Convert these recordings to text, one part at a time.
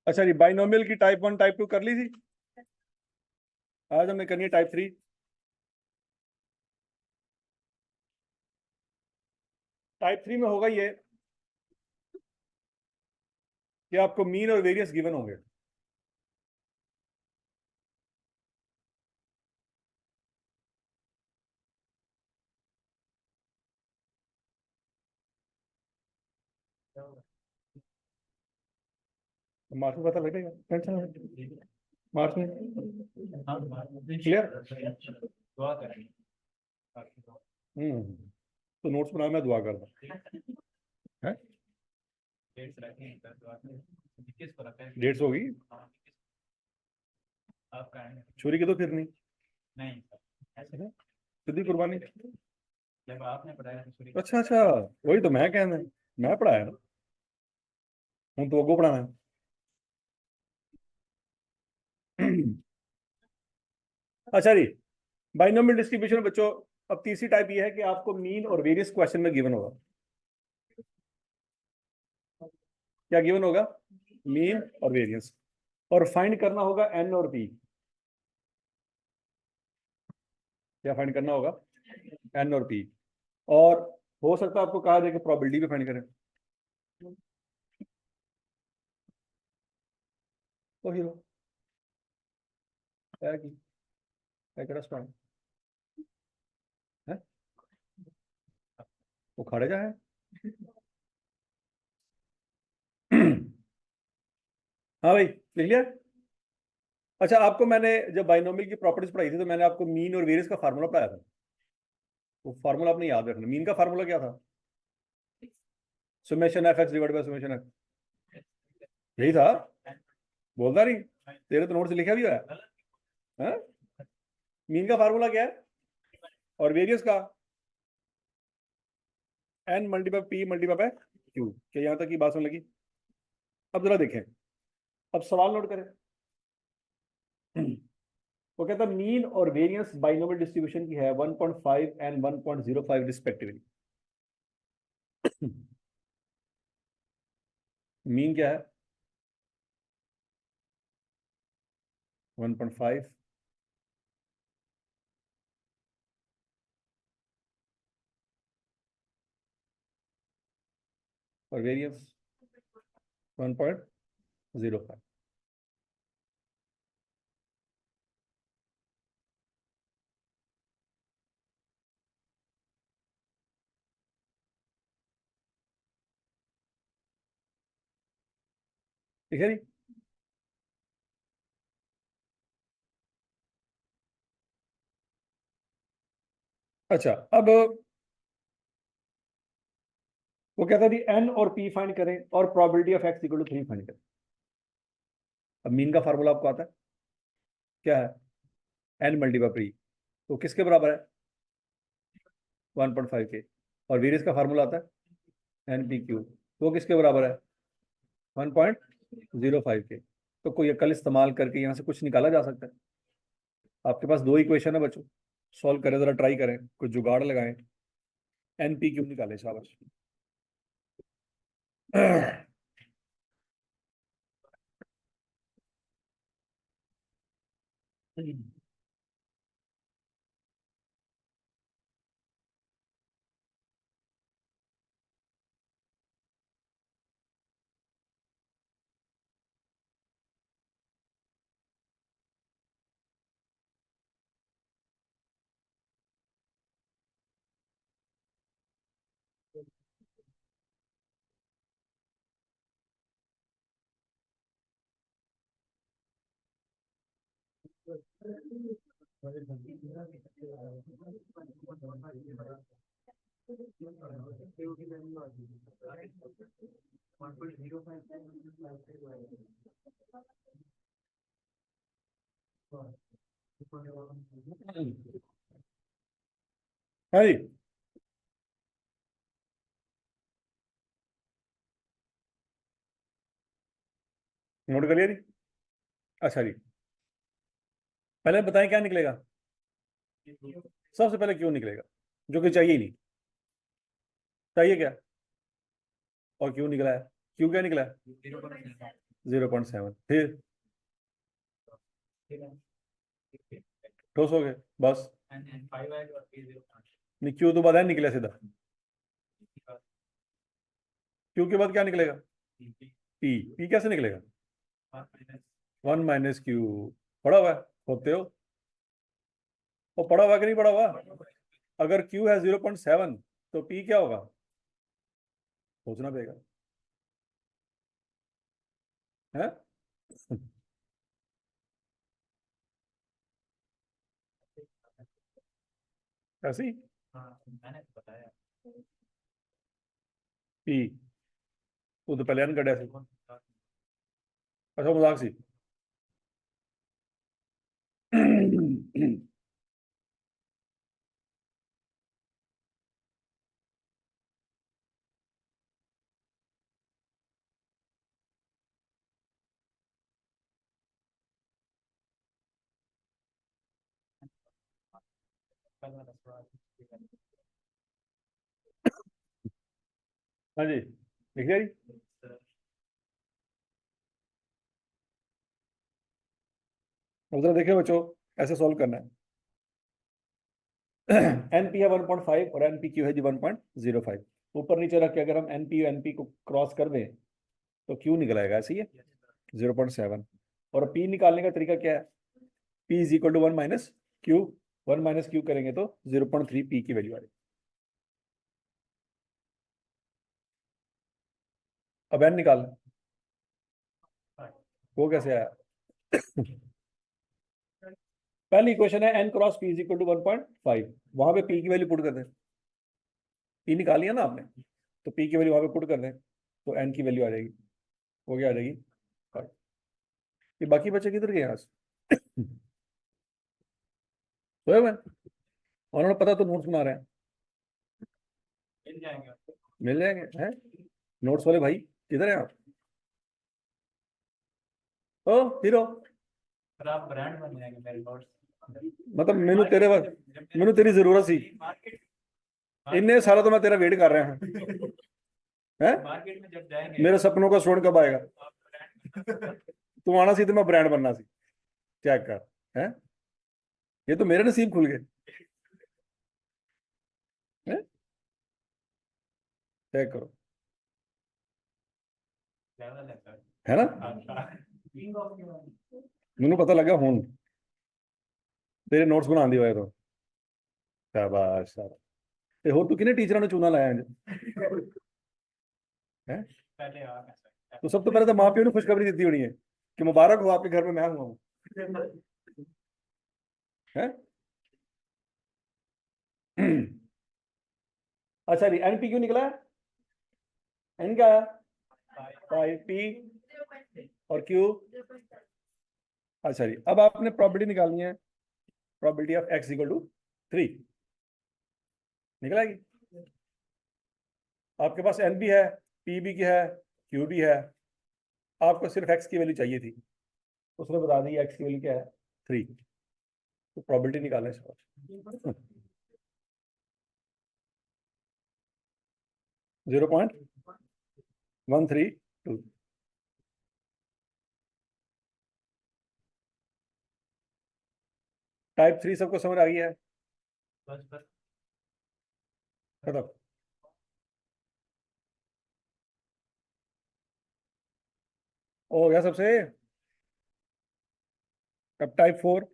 अच्छा जी, बाइनोमियल की type 1 type 2 कर ली थी। आज हमने करनी है टाइप 3। टाइप 3 में होगा ये कि आपको मीन और वेरियंस गिवन होंगे। मार्क्स में पता लगेगा, टेंशन मार्क्स में क्लियर। तो नोट्स बना, मैं दुआ करता है। डेट्स होगी चोरी की तो फिर नहीं सीधी कुर्बानी। जब आपने पढ़ाया अच्छा अच्छा, वही तो मैं कहना, मैं पढ़ाया ना, हूँ तो अगो पढ़ाना है। अच्छा जी, बाइनोमियल डिस्ट्रीब्यूशन बच्चों, अब तीसरी टाइप ये है कि आपको मीन और वेरियस क्वेश्चन में गिवन होगा। क्या गिवन होगा? मीन और वेरियंस, और फाइंड करना होगा एन और पी। क्या फाइंड करना होगा? एन और पी। और हो सकता है आपको कहा जाए कि प्रोबेबिलिटी भी फाइंड करें, तो हीरो है कि स्ट्रॉन्ग है, वो खड़े जा है। हाँ भाई, लिख लिया। अच्छा, आपको मैंने जब बाइनोमियल की प्रॉपर्टीज पढ़ाई थी तो मैंने आपको मीन और वेरियंस का फार्मूला पढ़ाया था। वो फार्मूला आपने याद रखना। मीन का फार्मूला क्या था? Summation f x divide by summation F, यही था। बोलता नहीं, तेरे तो नोट से लिखा भी है। हाँ? मीन का फार्मूला क्या है और वेरियंस का? N multiply p multiply by q. क्या यहां तक की बात सुन लगी? अब जरा देखें, अब सवाल नोट करें। वो कहता है मीन और वेरियंस बाइनोमियल डिस्ट्रीब्यूशन की है 1.5 एंड 1.05 रिस्पेक्टिवली। मीन क्या है? 1.5 और वेरियंस 1.05। ठीक है जी। अच्छा, अब वो कहता है एन और पी फाइंड करें और probability of x equal to 3 find करें। अब मीन का फार्मूला आपको आता है, क्या है? एन मल्टीप्लाई पी, तो किसके बराबर है? 1.5 के। और वेरियंस का फार्मूला आता है एन पी क्यू, तो वो किसके बराबर है? 1.05 के। तो कोई अकल इस्तेमाल करके यहाँ से कुछ निकाला जा सकता है। आपके पास दो इक्वेशन है बच्चों, सॉल्व करें, जरा ट्राई करें, कुछ जुगाड़ लगाएं, एन पी क्यू निकालें, शाबाश। है जी। नोट कर लिया जी। अच्छा जी, पहले बताएं क्या निकलेगा। सबसे पहले क्यों निकलेगा, जो कि चाहिए ही नहीं। चाहिए क्या और क्यों निकला है? क्यों क्या निकला है? 0.7, फिर ठीक है ठोस हो गए बस। एंड 5 आएगा और फिर 0 नहीं, क्यू तो बाद है निकले सीधा, क्यू के बाद क्या निकलेगा? पी। पी कैसे निकलेगा? 1 - क्यू। पढ़ा हुआ है, होते हो वो पढ़ा हुआ कि नहीं पढ़ा हुआ? अगर क्यू है 0.7 तो पी क्या होगा? सोचना पड़ेगा है। ऐसे ही हाँ मैंने तो बताया पी, वो तो पहले अनकट ऐसे। अच्छा मजाक सी। हाँ जी, लिख दिया जी। अब जरा देखिए बच्चों, ऐसे सॉल्व करना है। एनपी है 1.5 और एनपी क्यू है जी 1.05। ऊपर नीचे रख के अगर हम एनपी को क्रॉस कर दें तो क्यू निकल आएगा, ऐसे ही है 0.7। और पी निकालने का तरीका क्या है? पी इज इक्वल टू 1 - क्यू। 1 - क्यू करेंगे तो 0.3 पी की वैल्यू आएगी। अब एन निकाल, वो कैसे आया? पहली इक्वेशन है n cross p is equal to 1.5, वहां पे पी की वैल्यू पुट कर दें। पी निकाल लिया ना आपने, तो पी की वैल्यू वहां पे पुट कर दें तो एन की वैल्यू आ जाएगी। वो क्या आ जाएगी? 5। ये बाकी बच्चे किधर गए यहाँ से? सोए हुए हैं? उन्होंने पता तो नोट्स बना रहे हैं। मिल जाएंगे मिल जाएंगे हैं? नोट्स वाले भाई किधर है आप? ओ हीरो, पर आप ब्रांड बन जाएंगे मेरे नोट्स मतलब मैनू तेरे मैनू तेरी जरूरत सी। मार्केट इन्ने सारा तो मैं तेरा वेट कर रहा हूँ हैं? मार्केट में जब जाएंगे मेरे सपनों का स्टूडेंट कब आएगा? आप ब्रांड तू आना सी तो मैं ब्रांड बनना सी। चेक कर हैं, ये तो मेरे नसीब खुल गए हैं। चेक करो, लेवल है सर है ना? आपका किंग ऑफ मैनू पता लगा हूँ तेरे नोट्स बना दिए तो। शाबाश शाबाश। ते होर तू किन्ने टीचरां ने चूना लाया है? पहले आप हैं सर तो सब तो पहले तो माँ प्यो ने खुशखबरी दी होनी है कि मुबारक हो आपके घर में मैं हुआ हूँ है? अच्छा जी, एनपी क्यों निकला? एन क्या आया? 5 पी और क्यू। अच्छा जी, अब आपने प्रॉपर्टी निकालनी है, property of x equal to 3। निकलेगी? आपके पास एन भी है, पी भी है, क्यू भी है। आपको सिर्फ एक्स की वैल्यू चाहिए थी, उसने बता दी एक्स की वैल्यू क्या है? 3। तो प्रॉपर्टी निकालने से 0.132। टाइप 3 सबको समझ आ गई है? बस बस खत्म। हो गया सबसे। अब टाइप 4।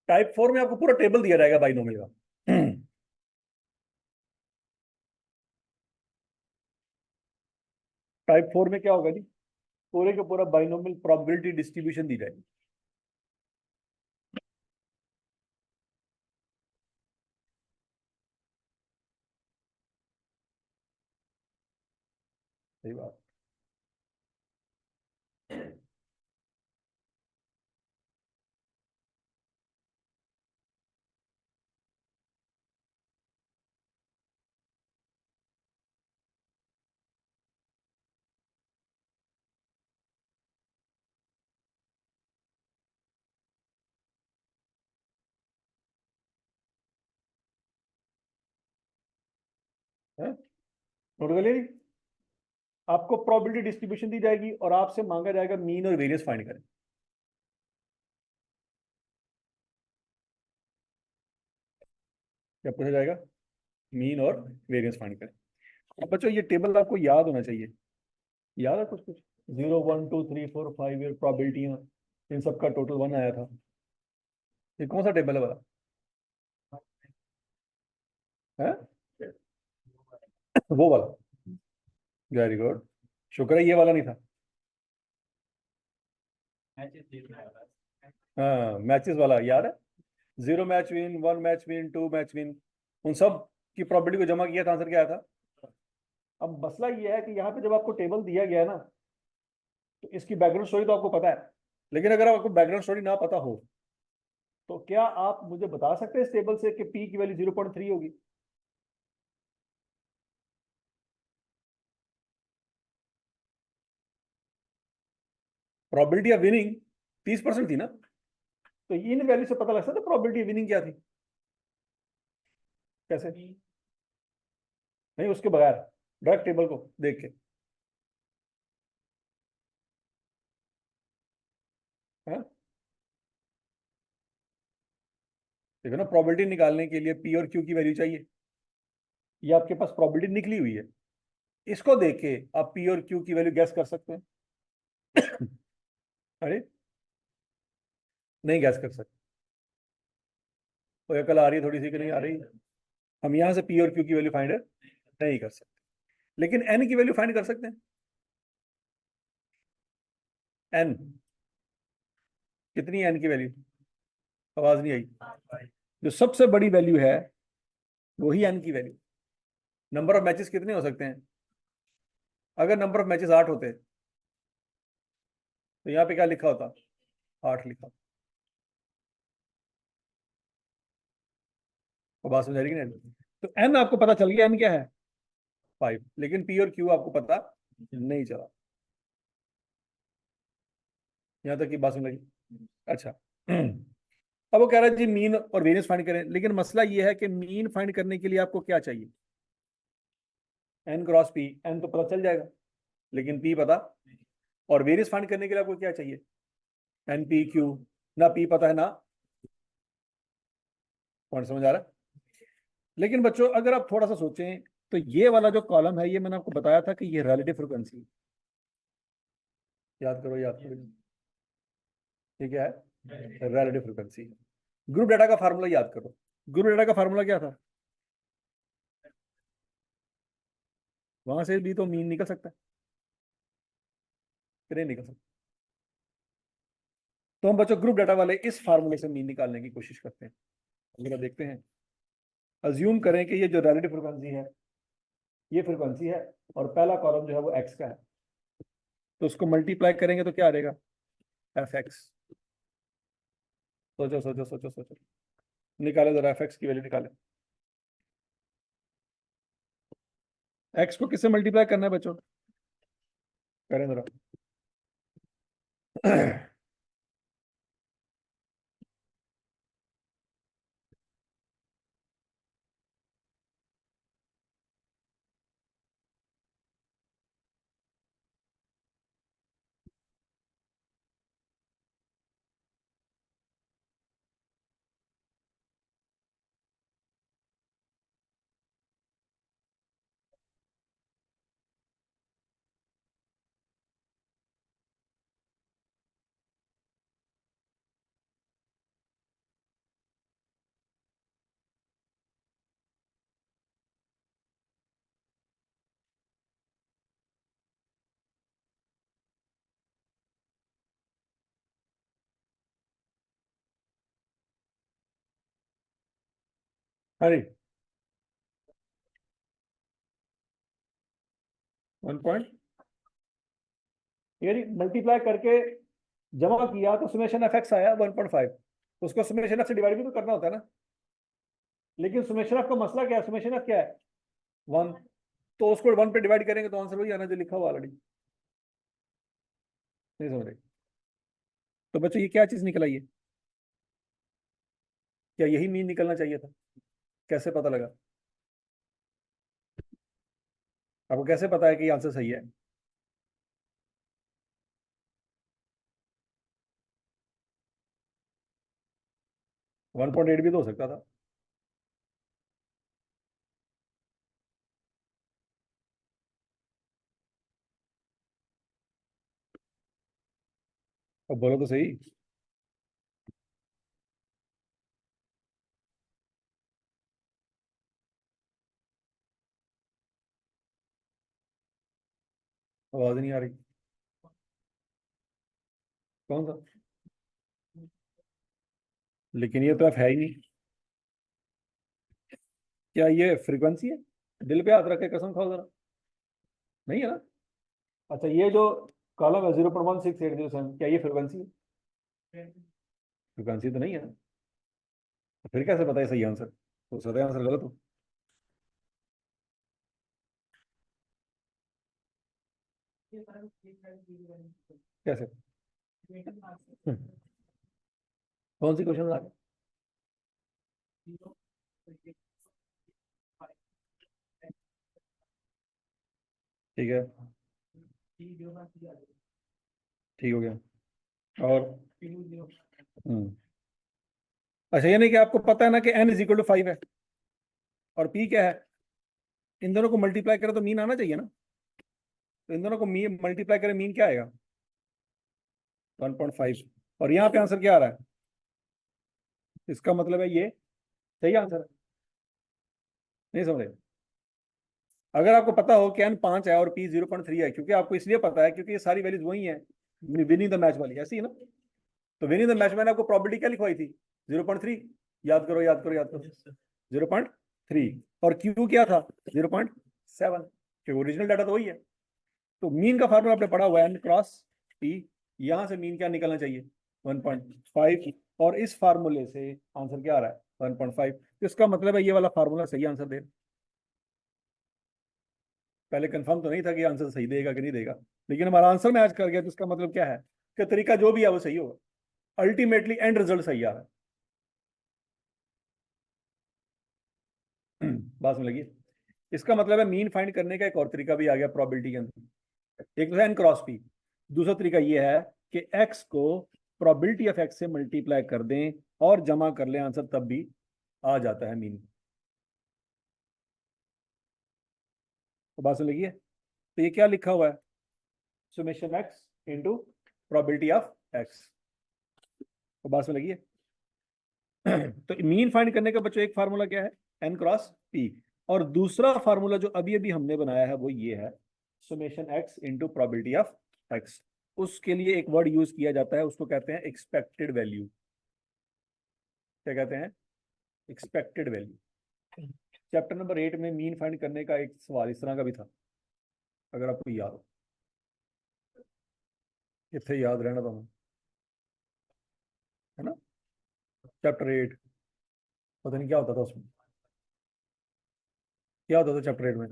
टाइप 4 में आपको पूरा टेबल दिया जाएगा बाइनोमियल का। टाइप 4 में क्या होगा जी? पूरे का पूरा बाइनोमियल प्रोबेबिलिटी डिस्ट्रीब्यूशन दी जाएगी। सही बात है? नोट कर लिया जी? आपको प्रोबेबिलिटी डिस्ट्रीब्यूशन दी जाएगी और आपसे मांगा जाएगा मीन और वेरियंस फाइंड करें। क्या पूछा जाएगा? मीन और वेरियंस फाइंड करें। अब बच्चों ये टेबल आपको याद होना चाहिए। याद है कुछ कुछ? 0 1 2 3 4 5 ये प्रोबेबिलिटियां, इन सब का टोटल 1 आया था। ये कौन सा टेबल है वाला? है वो वाला। वेरी गुड, शुक्र है ये वाला नहीं था। मैचेस देखना है बस। हाँ मैचेस वाला याद है? 0 match win, 1 match win, 2 match win, उन सब की प्रोबेबिलिटी को जमा किया था, आंसर क्या आया था? अब मसला ये है कि यहाँ पे जब आपको टेबल दिया गया है ना, तो इसकी बैकग्राउंड स्टोरी तो आपको पता है, लेकिन अगर आपको बैकग्राउंड स्टोरी ना पता हो तो क्या आप मुझे बता सकते हैं इस टेबल से कि पी की वैल्यू 0.3 होगी? प्रोबेबिलिटी ऑफ विनिंग 30% थी ना, तो इन वैल्यू से पता लग सकता है प्रोबेबिलिटी विनिंग क्या थी? कैसे? नहीं उसके बगैर, डायरेक्ट टेबल को देख के। हाँ देखो ना, प्रोबेबिलिटी निकालने के लिए पी और क्यू की वैल्यू चाहिए। ये आपके पास प्रोबेबिलिटी निकली हुई है, इसको देख के आप पी और क्यू की वैल्यू गैस कर सकते हैं। अरे नहीं गैस कर सकते, तो ये कल आ रही है थोड़ी सी कि नहीं आ रही? हम यहां से पी और क्यू की वैल्यू फाइंड नहीं कर सकते, लेकिन एन की वैल्यू फाइंड कर सकते हैं। एन कितनी है? एन की वैल्यू, आवाज नहीं आई। जो सबसे बड़ी वैल्यू है वही एन की वैल्यू। नंबर ऑफ मैचेस कितने हो सकते हैं? अगर नंबर ऑफ मैचेस 8 होते तो यहाँ पे क्या लिखा होता? 8 लिखा। वो बात समझ आ रही कि नहीं? तो एन आपको पता चल गया, एन क्या है? 5, लेकिन पी और क्यू आपको पता नहीं चला। यहाँ तक की बात समझ लगी? अच्छा। अब वो कह रहा है जी मीन और वेरियंस फाइंड करें, लेकिन मसला ये है कि मीन फाइंड करने के लिए आपको क्या चाहिए? एन क्रॉस पी, एन तो पता चल जाएगा लेकिन पी पता, और वेरियंस फाइंड करने के लिए आपको क्या चाहिए? N p q. ना पी पता है ना, पॉइंट समझ आ रहा है? लेकिन बच्चों अगर आप थोड़ा सा सोचें तो ये वाला जो कॉलम है, ये मैंने आपको बताया था कि ये रिलेटिव फ्रिक्वेंसी। याद करो याद करो, ठीक है? Relative frequency. ग्रुप डाटा का फार्मूला याद करो। ग्रुप डाटा का फार्मूला क्या था? वहां से भी तो मीन निकल सकता है, फिर नहीं निकल सकता। तो हम बच्चों ग्रुप डाटा वाले इस फार्मूले से मीन निकालने की कोशिश करते हैं। जरा देखते हैं, अज्यूम करें कि ये जो रिलेटिव फ्रिक्वेंसी है ये फ्रिक्वेंसी है, और पहला कॉलम जो है वो एक्स का है, तो उसको मल्टीप्लाई करेंगे तो क्या आ जाएगा? F x. सोचो सोचो सोचो सोचो, निकाले जरा एफ एक्स की वैल्यू निकाले। एक्स को किससे मल्टीप्लाई करना है बच्चों? करें जरा। अरे 1 पॉइंट, यानी मल्टीप्लाई करके जमा किया तो सुमेशन एफ एक्स आया 1.5। उसको सुमेशन एफ से डिवाइड भी तो करना होता है ना, लेकिन सुमेशन एफ का मसला क्या है? सुमेशन एफ क्या है? 1। तो उसको 1 पे डिवाइड करेंगे तो आंसर वही आना जो लिखा हुआ ऑलरेडी। नहीं समझ रहे? तो बच्चों ये क्या चीज निकल आई है? क्या यही मीन निकलना चाहिए था? कैसे पता लगा? आपको कैसे पता है कि आंसर सही है? वन पॉइंट एट भी तो हो सकता था। अब बोलो तो सही। आवाज नहीं आ रही। कौन सा? लेकिन ये तो एफ है ही नहीं। क्या ये फ्रीक्वेंसी है? दिल पे हाथ रख के कसम खाओ जरा। नहीं है ना? अच्छा, ये जो कॉलम है 0.16807, क्या ये फ्रीक्वेंसी है? फ्रीक्वेंसी तो नहीं है ना। तो फिर कैसे पता है सही आंसर? तो सही आंसर गलत हो। कैसे? हम्म, कौन सी क्वेश्चन आ गया? ठीक है। ठीक हो गया। और अच्छा, ये नहीं कि आपको पता है ना कि n इज इक्वल टू 5 है और p क्या है? इन दोनों को मल्टीप्लाई करें तो मीन आना चाहिए ना। तो इन दोनों को मल्टीप्लाई करें, मीन क्या आएगा? 1.5। और यहाँ पे आंसर क्या आ रहा है? इसका मतलब है ये सही आंसर है। नहीं समझे? अगर आपको पता हो कि n 5 है और p 0.3 है, क्योंकि आपको इसलिए पता है क्योंकि ये सारी वैल्यूज वही है, विनिंग द मैच वाली ऐसी है ना। तो विनिंग द मैच मैंने आपको प्रोबेबिलिटी क्या लिखवाई थी? 0.3। याद करो याद करो याद करो। 0.3। और क्यू क्या था? 0.7। क्योंकि ओरिजिनल डाटा तो वही है। तो मीन का फार्मूला आपने पढ़ा हुआ है, n क्रॉस p। यहां से मीन क्या निकलना चाहिए? 1.5। और इस फार्मूले से आंसर क्या आ रहा है? 1.5। तो इसका मतलब है ये वाला फार्मूला सही आंसर दे। पहले कंफर्म तो नहीं था कि आंसर सही देगा कि नहीं देगा, लेकिन हमारा आंसर मैच कर गया, तो इसका मतलब क्या है कि तरीका जो भी है वो सही होगा। अल्टीमेटली एंड रिजल्ट सही आ रहा है। बात में लगी। इसका मतलब है मीन फाइंड करने का एक और तरीका भी आ गया प्रोबेबिलिटी के अंदर। एक तो है एन क्रॉस पी। दूसरा तरीका ये है कि एक्स को प्रोबेबिलिटी ऑफ एक्स से मल्टीप्लाई कर दें और जमा कर लें आंसर, तब भी आ जाता है मीन। तो बात समझ लगी है? तो ये क्या लिखा हुआ है? Summation x into probability of x. तो बात समझ लगी है? तो मीन फाइंड करने का बच्चों एक फार्मूला क्या है? N cross p. और दूसरा फार्मूला जो अभी अभी हमने बनाया है वो ये है, summation x into probability of x. उसके लिए एक वर्ड यूज किया जाता है, उसको कहते हैं एक्सपेक्टेड वैल्यू। क्या कहते हैं? Expected value. चैप्टर नंबर 8 में मीन फाइंड करने का एक सवाल इस तरह का भी था, अगर आपको याद हो। इतने याद रहना तुम्हें, है ना? चैप्टर 8, पता नहीं क्या होता था उसमें। क्या होता था चैप्टर 8 में?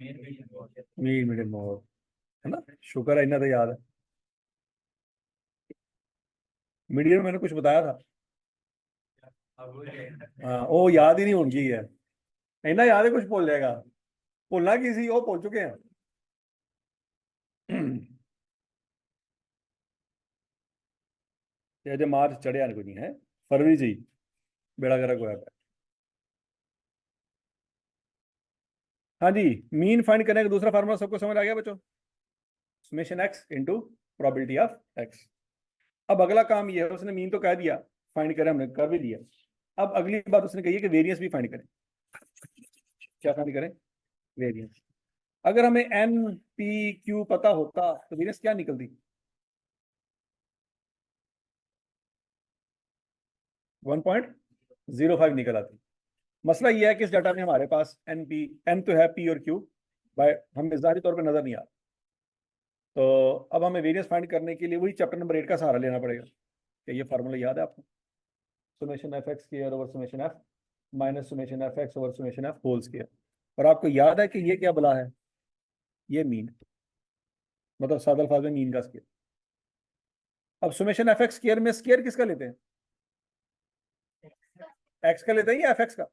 मीन मीडियन मोड, है ना? शुक्र है, इतना तो याद है। मीडियन मैंने कुछ बताया था। हाँ, वो याद ही नहीं उनकी है। इतना याद है कुछ भूल जाएगा। भूलना किसी वो भूल चुके हैं। ये जो मार्च चढ़िया कोई नहीं है, फरवरी जी बेड़ा गर्क हुआ है। हाँ जी। मीन फाइंड करने का दूसरा फार्मूला सबको समझ आ गया बच्चों? Summation x into probability of x. अब अगला काम ये है, उसने मीन तो कह दिया, फाइंड करें हमने कर भी दिया। अब अगली बात उसने कही है कि वेरियंस भी फाइंड करें। क्या फाइंड करें? वेरियंस। अगर हमें एन पी क्यू पता होता तो वेरियंस क्या निकलती? 1.05 निकल आती। मसला ये है कि इस डाटा में हमारे पास एन तो है, पी और क्यू बाय हमें ज़ाहिरी तौर पे नजर नहीं आ रहा। तो अब हमें वेरियंस फाइंड करने के लिए वही चैप्टर नंबर 8 का सहारा लेना पड़ेगा। क्या ये फार्मूला याद है आपको? Summation f x square over summation f minus summation f x over summation f whole square. और आपको याद है कि ये क्या बला है? ये मीन, मतलब सादल अल्फाज में मीन का स्क्वायर। अब सुमेशन एफ एक्स स्क्वायर में स्क्वायर किसका लेते हैं? एक्स का लेते हैं या एफ एक्स का?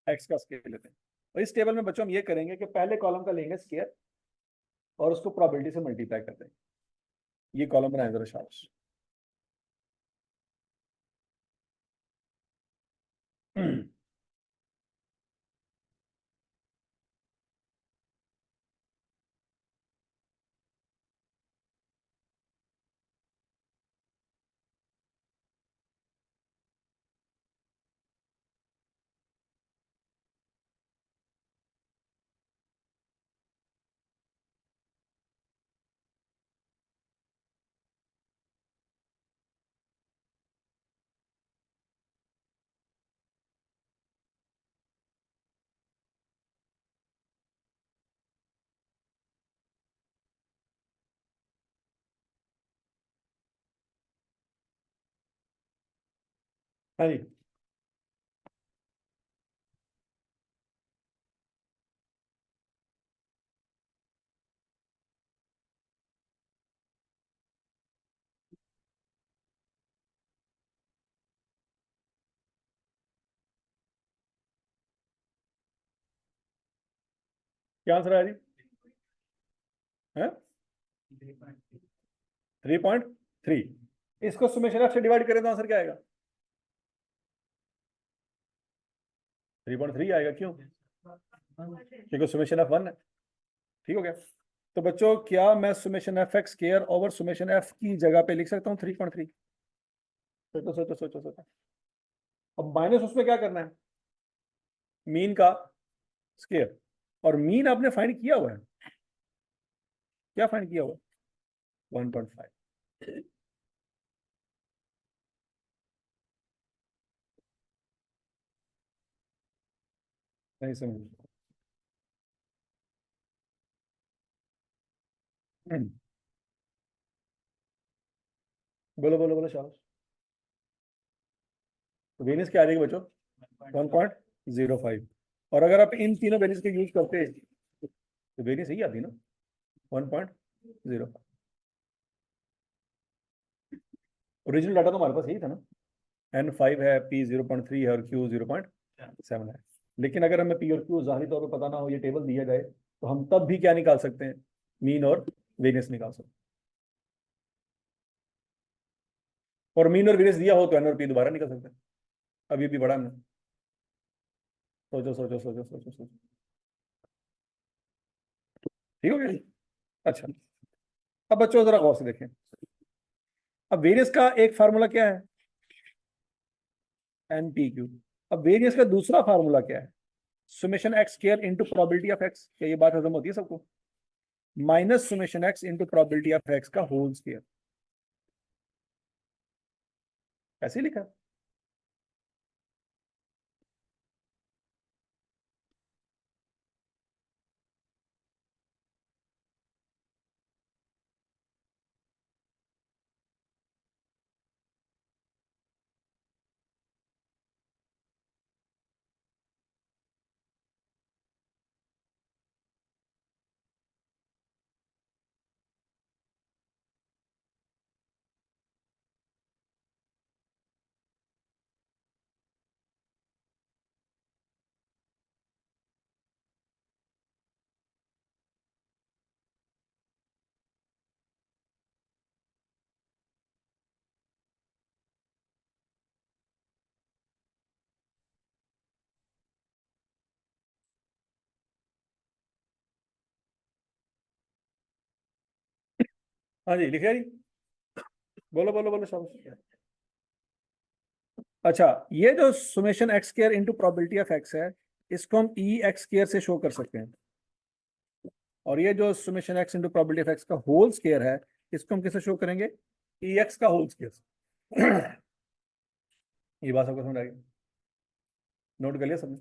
एक्स का स्क्वायर लेते हैं। और इस टेबल में बच्चों हम ये करेंगे कि पहले कॉलम का लेंगे स्केयर और उसको प्रोबेबिलिटी से मल्टीप्लाई कर देंगे। ये कॉलम बनाए जरा शाबाश। हाँ जी, क्या आंसर आया जी? है 3.3। इसको सुमेशन एफ से डिवाइड करें तो आंसर क्या आएगा? 3.3 आएगा। क्यों? क्योंकि सुमेशन एफ 1 है। ठीक हो गया। तो बच्चों क्या मैं summation f x square over summation F की जगह पे लिख सकता हूँ 3.3? सोचो सोचो सोचो सोचो। अब माइनस उसमें क्या करना है? मीन का स्क्वायर। और मीन आपने फाइंड किया हुआ है। क्या फाइंड किया हुआ है? 1.5। नहीं समझ। बोलो बोलो बोलो शाबाश। तो वेनिस क्या आ जाएगी बच्चों? 1.05। और अगर आप इन तीनों वेनिस के यूज करते तो वेनिस यही आती ना, 1.05। ओरिजिनल डाटा तो हमारे पास यही था ना। N5 है, P 0.3 है और Q 0.7 है। लेकिन अगर हमें P और Q जाहिर तौर पर पता ना हो, ये टेबल दिया जाए, तो हम तब भी क्या निकाल सकते हैं? मीन और वेरियंस निकाल सकते हैं। और मीन और वेरियंस दिया हो तो N और P दोबारा निकाल सकते हैं। अभी भी बड़ा ना। सोचो सोचो सोचो सोचो सोचो। ठीक हो गया? अच्छा, अब बच्चों जरा गौर से देखें। अब वेरियंस का एक फार्मूला क्या है? NPQ। अब वेरियंस का दूसरा फार्मूला क्या है? Summation x square into probability of x. क्या ये बात हजम होती है सबको? Minus summation x into probability of x का होल स्क्वायर। ऐसे ही लिखा है। हाँ जी, लिखा जी। बोलो बोलो बोलो शाबाश। अच्छा, ये जो summation x square into probability of x है, इसको हम ई एक्स स्क्वायर से शो कर सकते हैं। और ये जो summation x into probability of x का होल स्क्वायर है, इसको हम किसे शो करेंगे? ई एक्स का होल स्क्वायर। ये बात सबको समझ आ गई? नोट कर लिया सबने?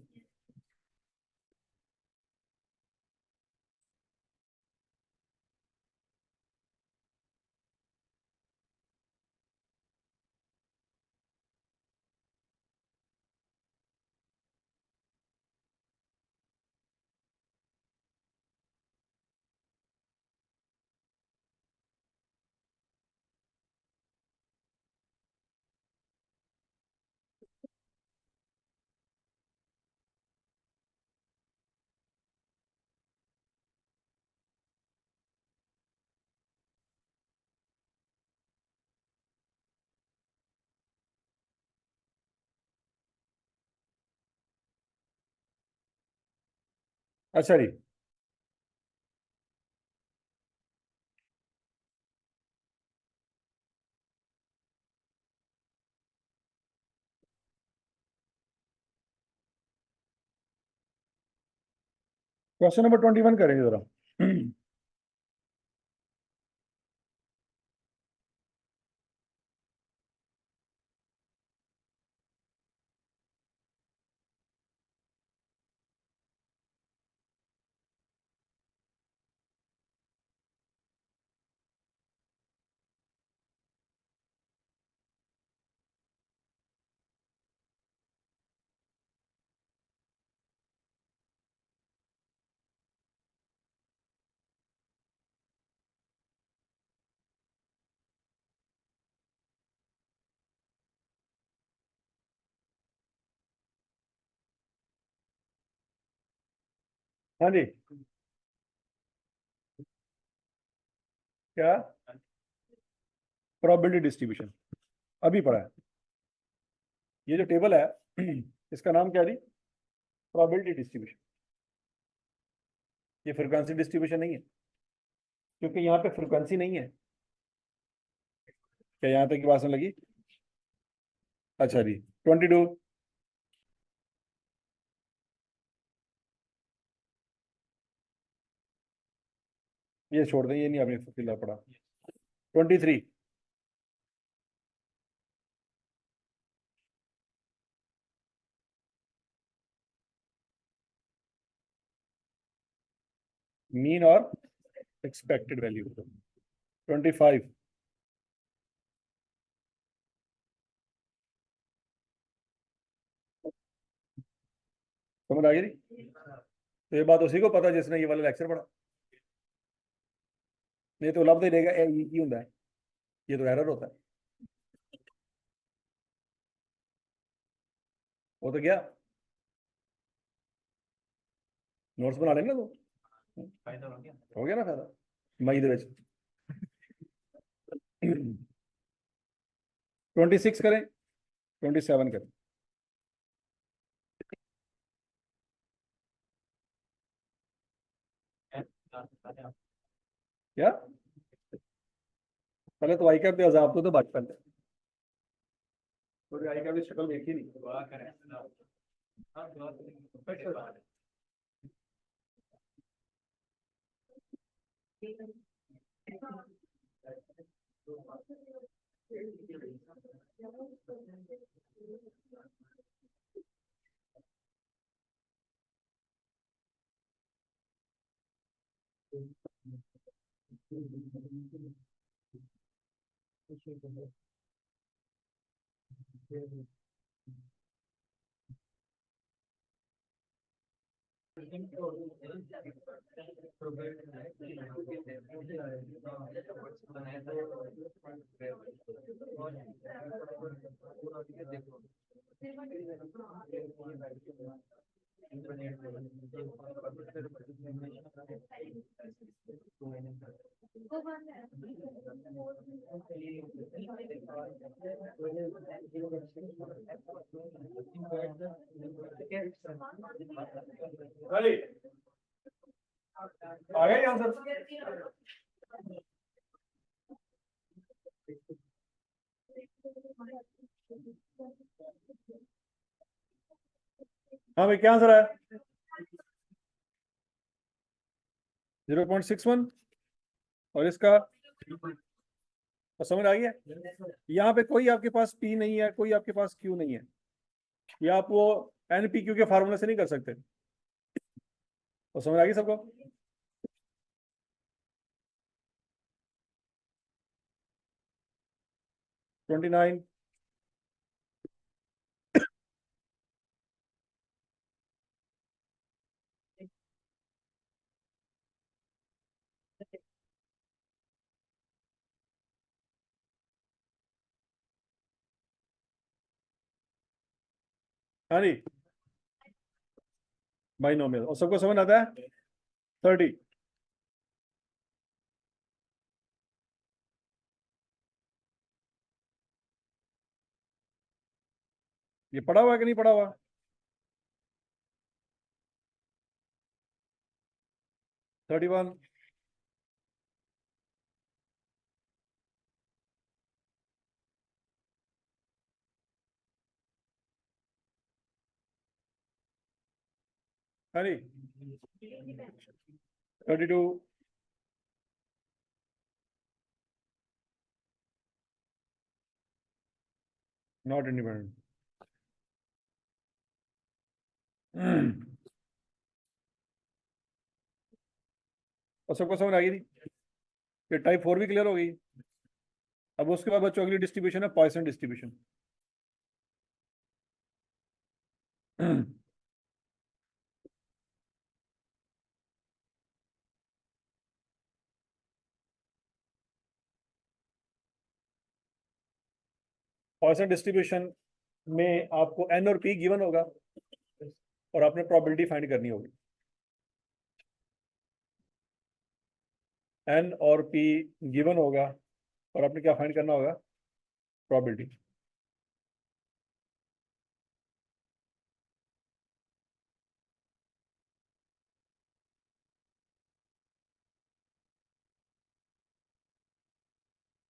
अच्छा जी, क्वेश्चन नंबर 21 करेंगे जरा। हाँ जी, क्या? प्रोबेबिलिटी डिस्ट्रीब्यूशन अभी पढ़ा है। ये जो टेबल है इसका नाम क्या है जी? Probability distribution. ये फ्रीक्वेंसी डिस्ट्रीब्यूशन नहीं है, क्योंकि यहाँ पे फ्रीक्वेंसी नहीं है। क्या यहाँ तक की बात समझ लगी? अच्छा जी, 22। ये छोड़ दें, ये नहीं आपने फिलहाल पढ़ा। 23। मीन और एक्सपेक्टेड वैल्यू। 25। समझ आ गई नहीं? तो ये बात उसी को पता है जिसने ये वाला लेक्चर पढ़ा। नहीं तो लब तो देगा ये की होता है, ये तो एरर होता है। वो तो गया, नोट्स बना लेना तो फायदा हो गया। हो गया ना फायदा मई दे 26 करें, 27 करें। क्या? पहले तो आई का भी अजाब तो बात पहले, तो आई का भी शक्ल देखी नहीं। दुआ करें। हाँ, दुआ करें। आ गए आंसर? हाँ भाई, क्या आंसर है? 0.61। और इसका और समझ आ गया? यहाँ पे कोई आपके पास पी नहीं है, कोई आपके पास क्यू नहीं है। या आप वो एन पी क्यू के फार्मूले से नहीं कर सकते। और समझ आ गई सबको? Twenty nine. हाँ जी, बाइनोमियल। और सबको समझ आता है? 30। ये पढ़ा हुआ है कि नहीं पढ़ा हुआ? 31, Harry, 32, not independent. और सबको समझ आ गई थी कि टाइप 4 भी क्लियर हो गई। अब उसके बाद बच्चों अगली डिस्ट्रीब्यूशन है पॉइसन डिस्ट्रीब्यूशन। पॉइसन डिस्ट्रीब्यूशन में आपको एन और पी गिवन होगा और आपने प्रोबेबिलिटी फाइंड करनी होगी। एन और पी गिवन होगा और आपने क्या फाइंड करना होगा? प्रोबेबिलिटी।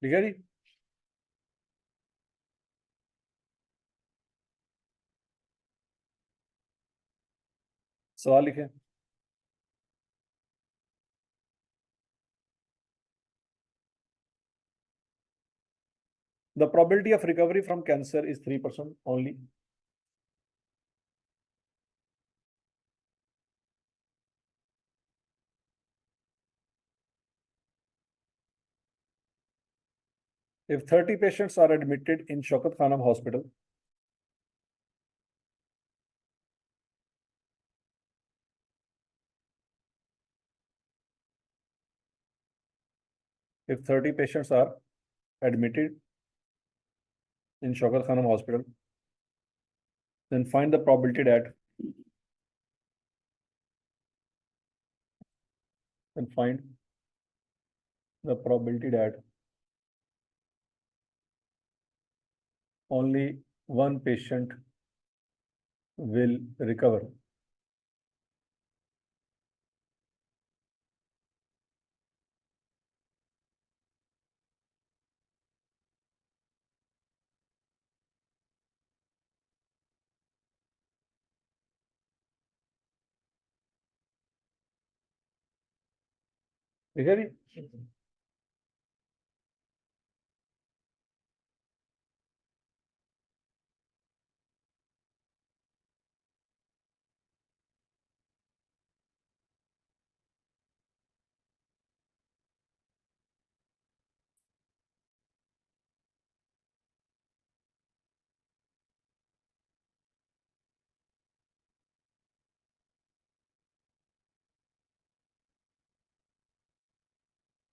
ठीक है जी। सवाल लिखें। The probability of recovery from cancer is 3% only. If 30 patients are admitted in Shaukat Khanum Hospital, if 30 patients are admitted in Shaukat Khanum Hospital, then find the probability that only one patient will recover. ठीक है जी।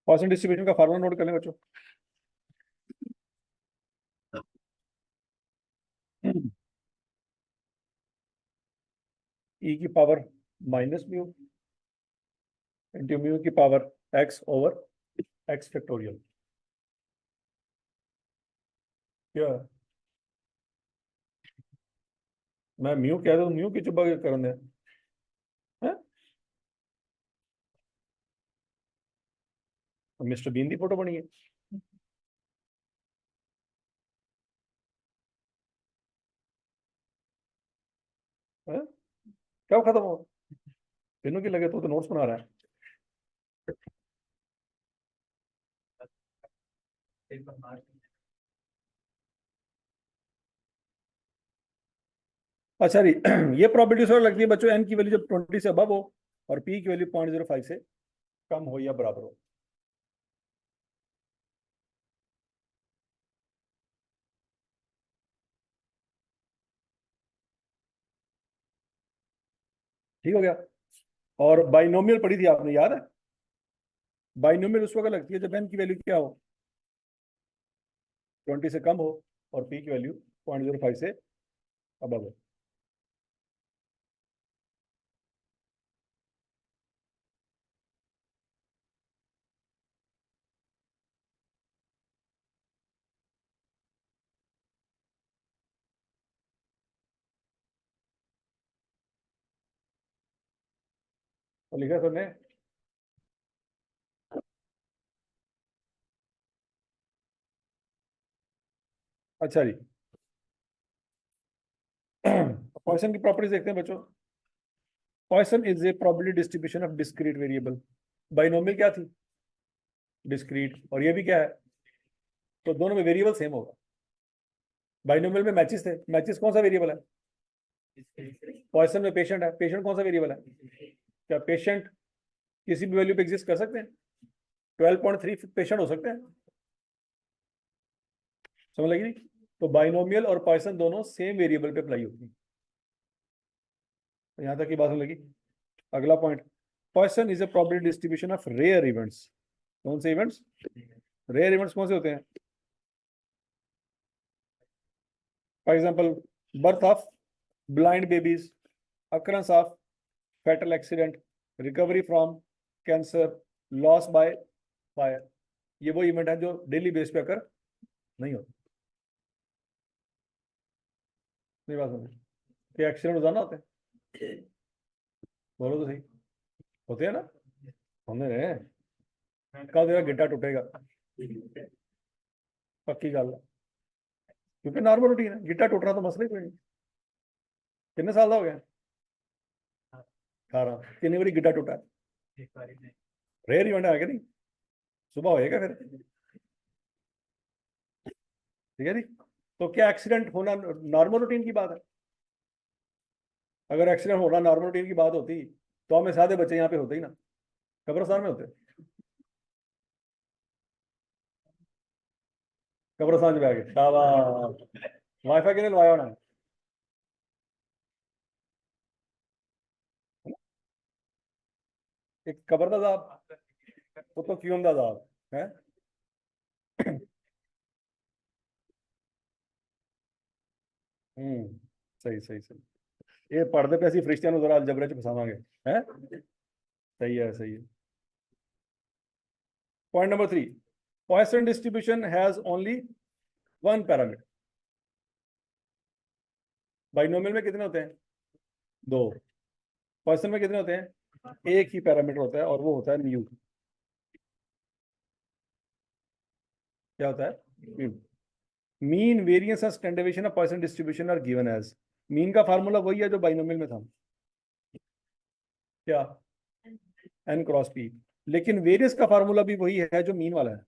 Poisson distribution का formula note कर लें बच्चों। E की power minus mu into mu की power x over x factorial. क्या मैं म्यू कह दूं? म्यू की चुप्पा करन दे मिस्टर बीन की फोटो बनी है। हैं? कब खत्म हो? तीनों की लगे तो नोट्स बना रहा है। अच्छा जी। ये प्रॉपर्टी सर लगती है बच्चों, एन की वैल्यू जब 20 से अबव हो और पी की वैल्यू 0.05 से कम हो या बराबर हो। ठीक हो गया। और बाइनोमियल पढ़ी थी आपने, याद है? बाइनोमियल उस वक्त लगती है जब एन की वैल्यू क्या हो, 20 से कम हो और पी की वैल्यू 0.05 से अबव हो। तो लिखा सर ने अच्छा जी, पॉइसन की प्रॉपर्टीज देखते हैं बच्चों। Poisson is a probability distribution of discrete variable. Binomial क्या थी? डिस्क्रीट। और ये भी क्या है? तो दोनों में वेरिएबल सेम होगा। बाइनोमियल में मैचेस थे, मैचेस कौन सा वेरिएबल है? पॉइसन में पेशेंट है, पेशेंट कौन सा वेरिएबल है? क्या पेशेंट किसी भी वैल्यू पे एग्जिस्ट कर सकते हैं? 12.3 पेशेंट हो सकते हैं। समझ लगी? तो बाइनोमियल और पॉइसन दोनों सेम वेरिएबल पे अप्लाई होती है। तो यहां तक की बात समझ लगी? अगला point, Poisson is a probability distribution of rare events. कौन से इवेंट्स? रेयर इवेंट्स कौन से होते हैं? For example, birth of blind babies, occurrence of fatal accident, recovery from cancer, loss by fire। ये वो इवेंट है जो डेली बेस पे अकर नहीं होते। नहीं बात समझ? कि एक्सीडेंट रोजाना होते हैं? बोलो तो सही। होते हैं ना? होने रहे हैं। कल तेरा गिट्टा टूटेगा, पक्की गल है। क्योंकि नॉर्मल रूटीन है, गिट्टा टूट रहा तो मसला ही कोई नहीं। कितने साल का हो गया? 18। कितनी बड़ी गिट्टा टूटा है? रेयर इवेंट है क्या? नहीं, सुबह होएगा फिर। ठीक है जी। तो क्या एक्सीडेंट होना नॉर्मल रूटीन की बात है? अगर एक्सीडेंट होना नॉर्मल रूटीन की बात होती तो हमें सादे बच्चे यहाँ पे होते ही ना, कब्रिस्तान में होते। कब्रिस्तान में आगे शाबाश। वाईफाई किने लवाया होना? एक कब्र का अजाब, वो तो क्यों का अजाब है। सही सही सही। ये पढ़ते पे ऐसी फरिश्तियां नु जरा अलजबरे च फसावांगे हैं। सही है सही है। Point number 3, Poisson distribution has only one parameter. Binomial में कितने होते हैं? दो। पॉइसन में कितने होते हैं? एक ही पैरामीटर होता है और वो होता है म्यू। क्या होता है? म्यू। मीन, वेरिएंस और standard deviation of Poisson distribution are given as. Mean का फार्मूला वही है जो बाइनोमियल में था। क्या? N cross p. लेकिन वेरियंस का फार्मूला भी वही है जो मीन वाला है,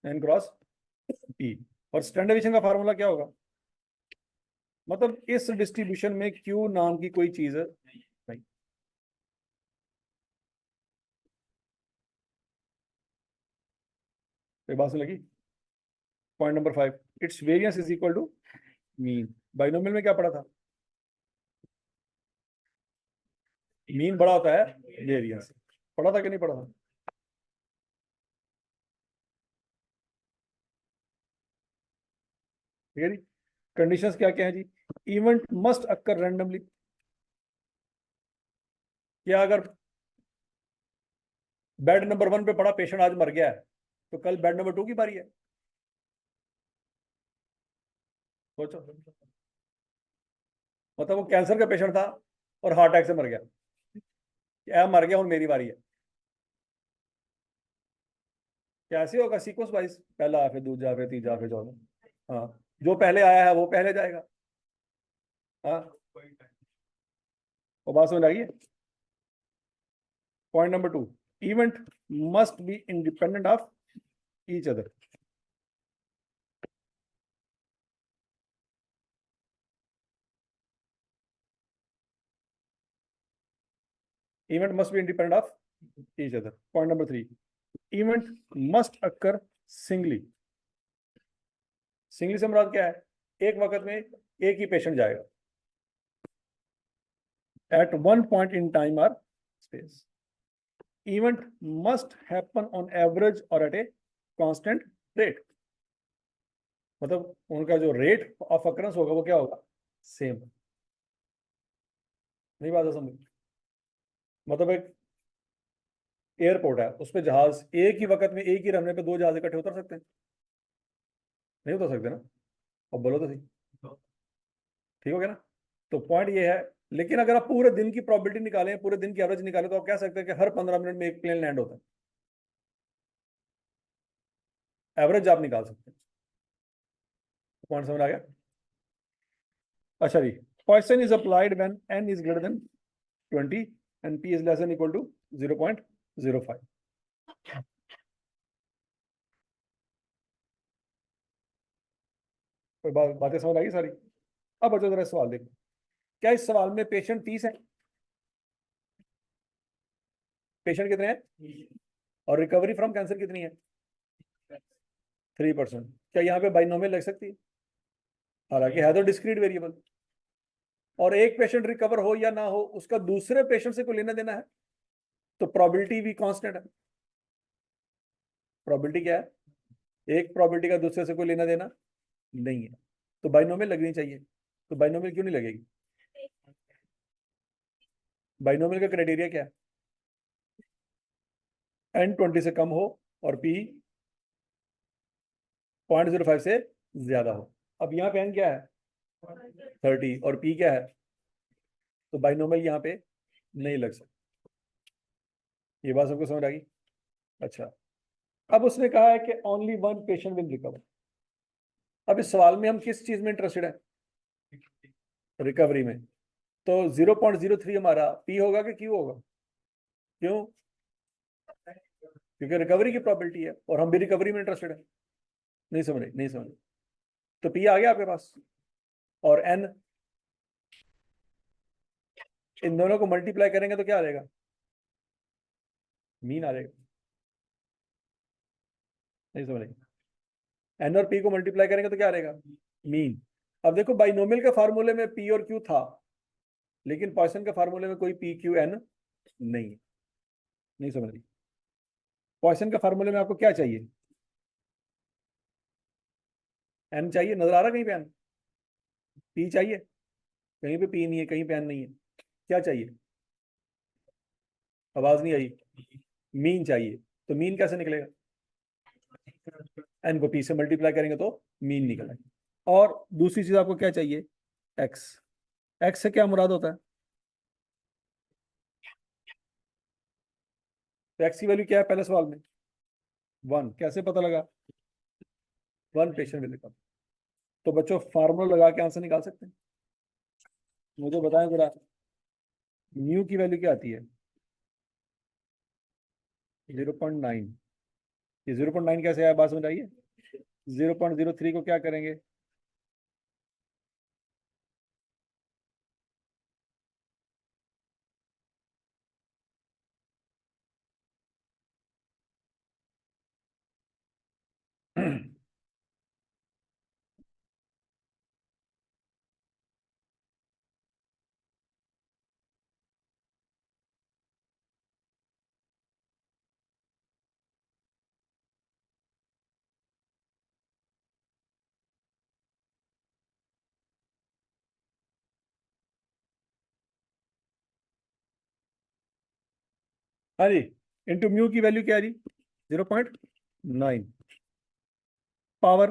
एन क्रॉस पी। और स्टैंडर्ड डेविएशन का फार्मूला क्या होगा? मतलब इस डिस्ट्रीब्यूशन में क्यू नाम की कोई चीज नहीं। तो बात सुन लगी? Point number 5, it's variance is equal to mean. Binomial में क्या पढ़ा था? मीन बड़ा होता है वेरियंस। पढ़ा था कि नहीं पढ़ा था? ठीक है जी। कंडीशंस क्या क्या है जी? Event must occur randomly. क्या अगर बेड नंबर 1 पे पड़ा पेशेंट आज मर गया है तो कल बेड नंबर 2 की बारी है? सोचो। मतलब वो कैंसर का पेशेंट था और हार्ट अटैक से मर गया, क्या मर गया और मेरी बारी है? कैसे होगा? सीक्वेंस वाइज, पहला फिर दूसरा फिर तीसरा फिर चौथा। हाँ, जो पहले आया है वो पहले जाएगा। हाँ, वो बात समझ आ गई है? Point number 2, event must be independent of each other. Event must be independent of each other. Point number 3, event must occur singly. Singly से मुराद क्या है? एक वक्त में एक ही पेशेंट जाएगा at one point in time और space. Event must happen on average और एट ए कांस्टेंट रेट। मतलब उनका जो रेट ऑफ अकरेंस होगा वो क्या होगा? सेम। नहीं बात है समझ? मतलब एक एयरपोर्ट है, उस पर जहाज एक ही वक्त में एक ही रनवे पे दो जहाज इकट्ठे उतर सकते हैं? नहीं उतर सकते ना। अब बोलो तो सही। ठीक हो गया ना? तो पॉइंट ये है। लेकिन अगर आप पूरे दिन की प्रोबेबिलिटी निकालें, पूरे दिन की एवरेज निकालें, तो आप कह सकते हैं कि हर 15 मिनट में एक प्लेन लैंड होता है। एवरेज आप निकाल सकते हैं। पॉइंट समझ आ गया? अच्छा जी, Poisson is applied when n is greater than 20 and p is less than equal to 0.05. कोई बातें समझ आई सारी? अब बच्चों जरा सवाल देखो, क्या इस सवाल में पेशेंट 30 है? पेशेंट कितने हैं? और रिकवरी फ्रॉम कैंसर कितनी है? 3%। क्या यहाँ पे बाइनोमियल लग सकती है? हालांकि है तो डिस्क्रीट वेरिएबल, और एक पेशेंट रिकवर हो या ना हो उसका दूसरे पेशेंट से कोई लेना देना है, तो प्रोबेबिलिटी भी कांस्टेंट है। प्रोबेबिलिटी क्या है? एक प्रोबेबिलिटी का दूसरे से कोई लेना देना नहीं है, तो बाइनोमियल लगनी चाहिए। तो बाइनोमियल क्यों नहीं लगेगी? बाइनोमियल का क्राइटेरिया क्या है? n 20 से कम हो और p 0.05 से ज्यादा हो। अब यहाँ पे n क्या है? 30 और p क्या है? तो बाइनोमियल यहाँ पे नहीं लग सकता। ये बात सबको समझ आ गई? अच्छा, अब उसने कहा है कि only one patient will recover. अब इस सवाल में हम किस चीज में इंटरेस्टेड है? रिकवरी में। तो 0.03 हमारा p होगा कि q होगा? क्यों? क्योंकि रिकवरी की प्रोबेबिलिटी है और हम भी रिकवरी में इंटरेस्टेड है। नहीं समझ रहे? नहीं समझ रहे? तो p आ गया आपके पास, और n, इन दोनों को मल्टीप्लाई करेंगे तो क्या आ जाएगा? मीन आ जाएगा। नहीं समझ रहे? n और p को मल्टीप्लाई करेंगे तो क्या आ जाएगा? मीन। अब देखो, बाइनोमियल के फार्मूले में p और q था, लेकिन पॉइसन के फार्मूले में कोई p q n नहीं है। नहीं समझ रही? पॉइसन के फार्मूले में आपको क्या चाहिए? n चाहिए, नजर आ रहा कहीं पे n? p चाहिए? कहीं पे p नहीं है, कहीं पे n नहीं है। क्या चाहिए? आवाज नहीं आई। मीन चाहिए। तो मीन कैसे निकलेगा? n को p से मल्टीप्लाई करेंगे तो मीन निकलेगा। और दूसरी चीज आपको क्या चाहिए? x। x से क्या मुराद होता है? तो x की वैल्यू क्या है पहले सवाल में? 1। कैसे पता लगा? 1 पेशेंट विल रिकवर। तो बच्चों फार्मूला लगा के आंसर निकाल सकते हैं? मुझे बताएं जरा, म्यू की वैल्यू क्या आती है? 0.9। ये 0.9 कैसे आया, बात समझ आइए? 0.03 को क्या करेंगे? हाँ जी, इंटू म्यू की वैल्यू क्या है जी? 0.9 पावर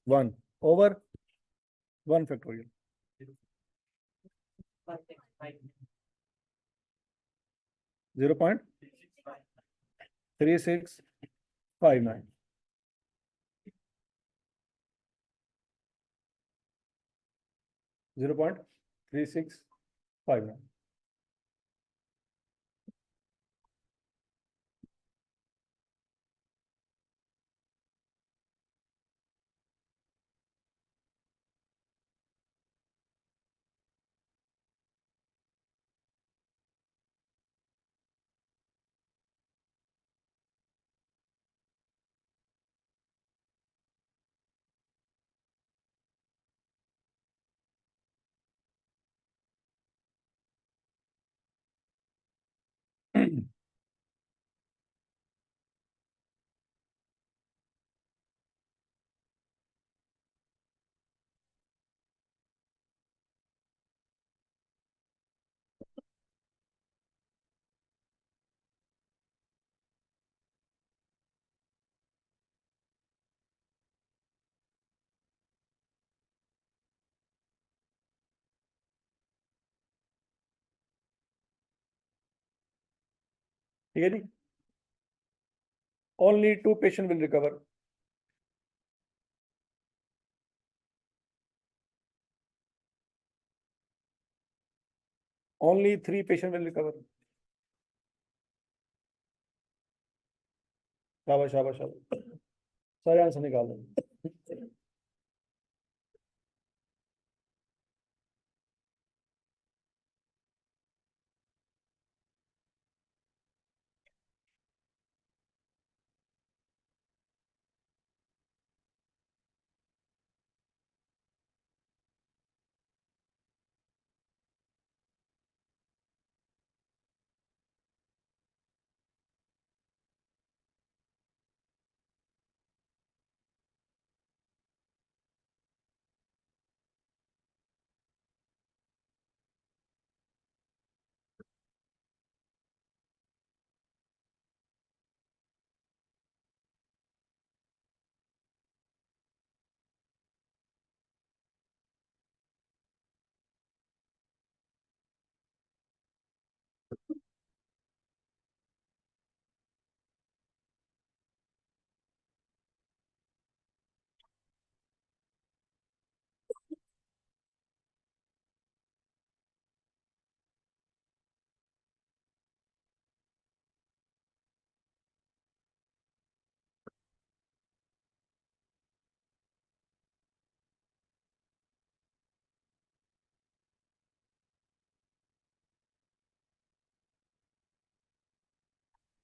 1 ओवर 1 फैक्टोरियल 0.3659। 0.3659। ठीक है जी, only 2 patient will recover. Only 3 patients will recover. शाबाश शाबाश शाबाश, सारे आंसर निकाल देंगे।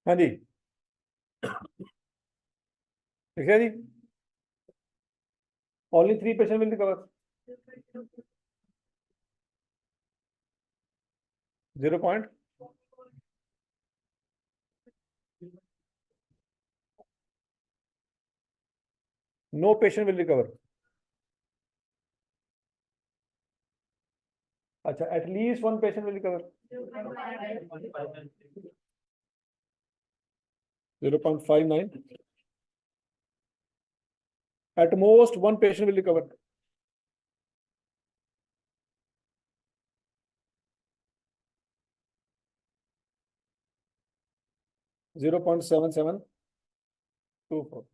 हाँ जी, ठीक है जी। Only 3 patients will recover. 0 point. No patient will recover. अच्छा, at least 1 patient will recover. 0.59. At most 1 patient will recover. Zero point 7724.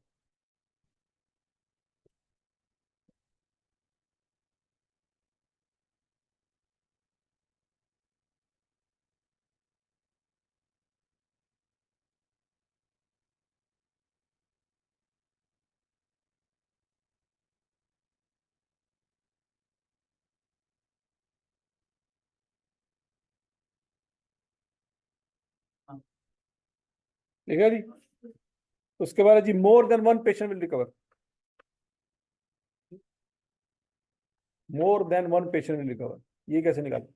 ठीक है जी। उसके बाद जी more than 1 patient will recover. More than 1 patient will recover, ये कैसे निकाल?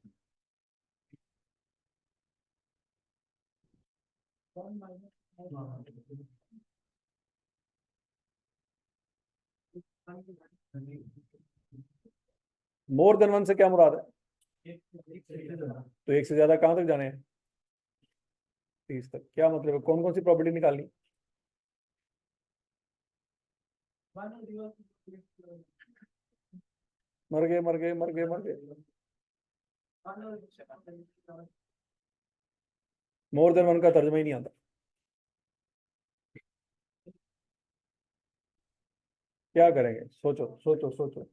मोर देन 1 से क्या मुराद है? तो 1 से ज्यादा कहां तक जाने हैं? 30 तक। क्या मतलब है, कौन कौन सी प्रॉपर्टी निकालनी? मर गए मर गए मर गए मर गए। मोर देन 1 का तर्जमा ही नहीं आता। क्या करेंगे? सोचो सोचो सोचो।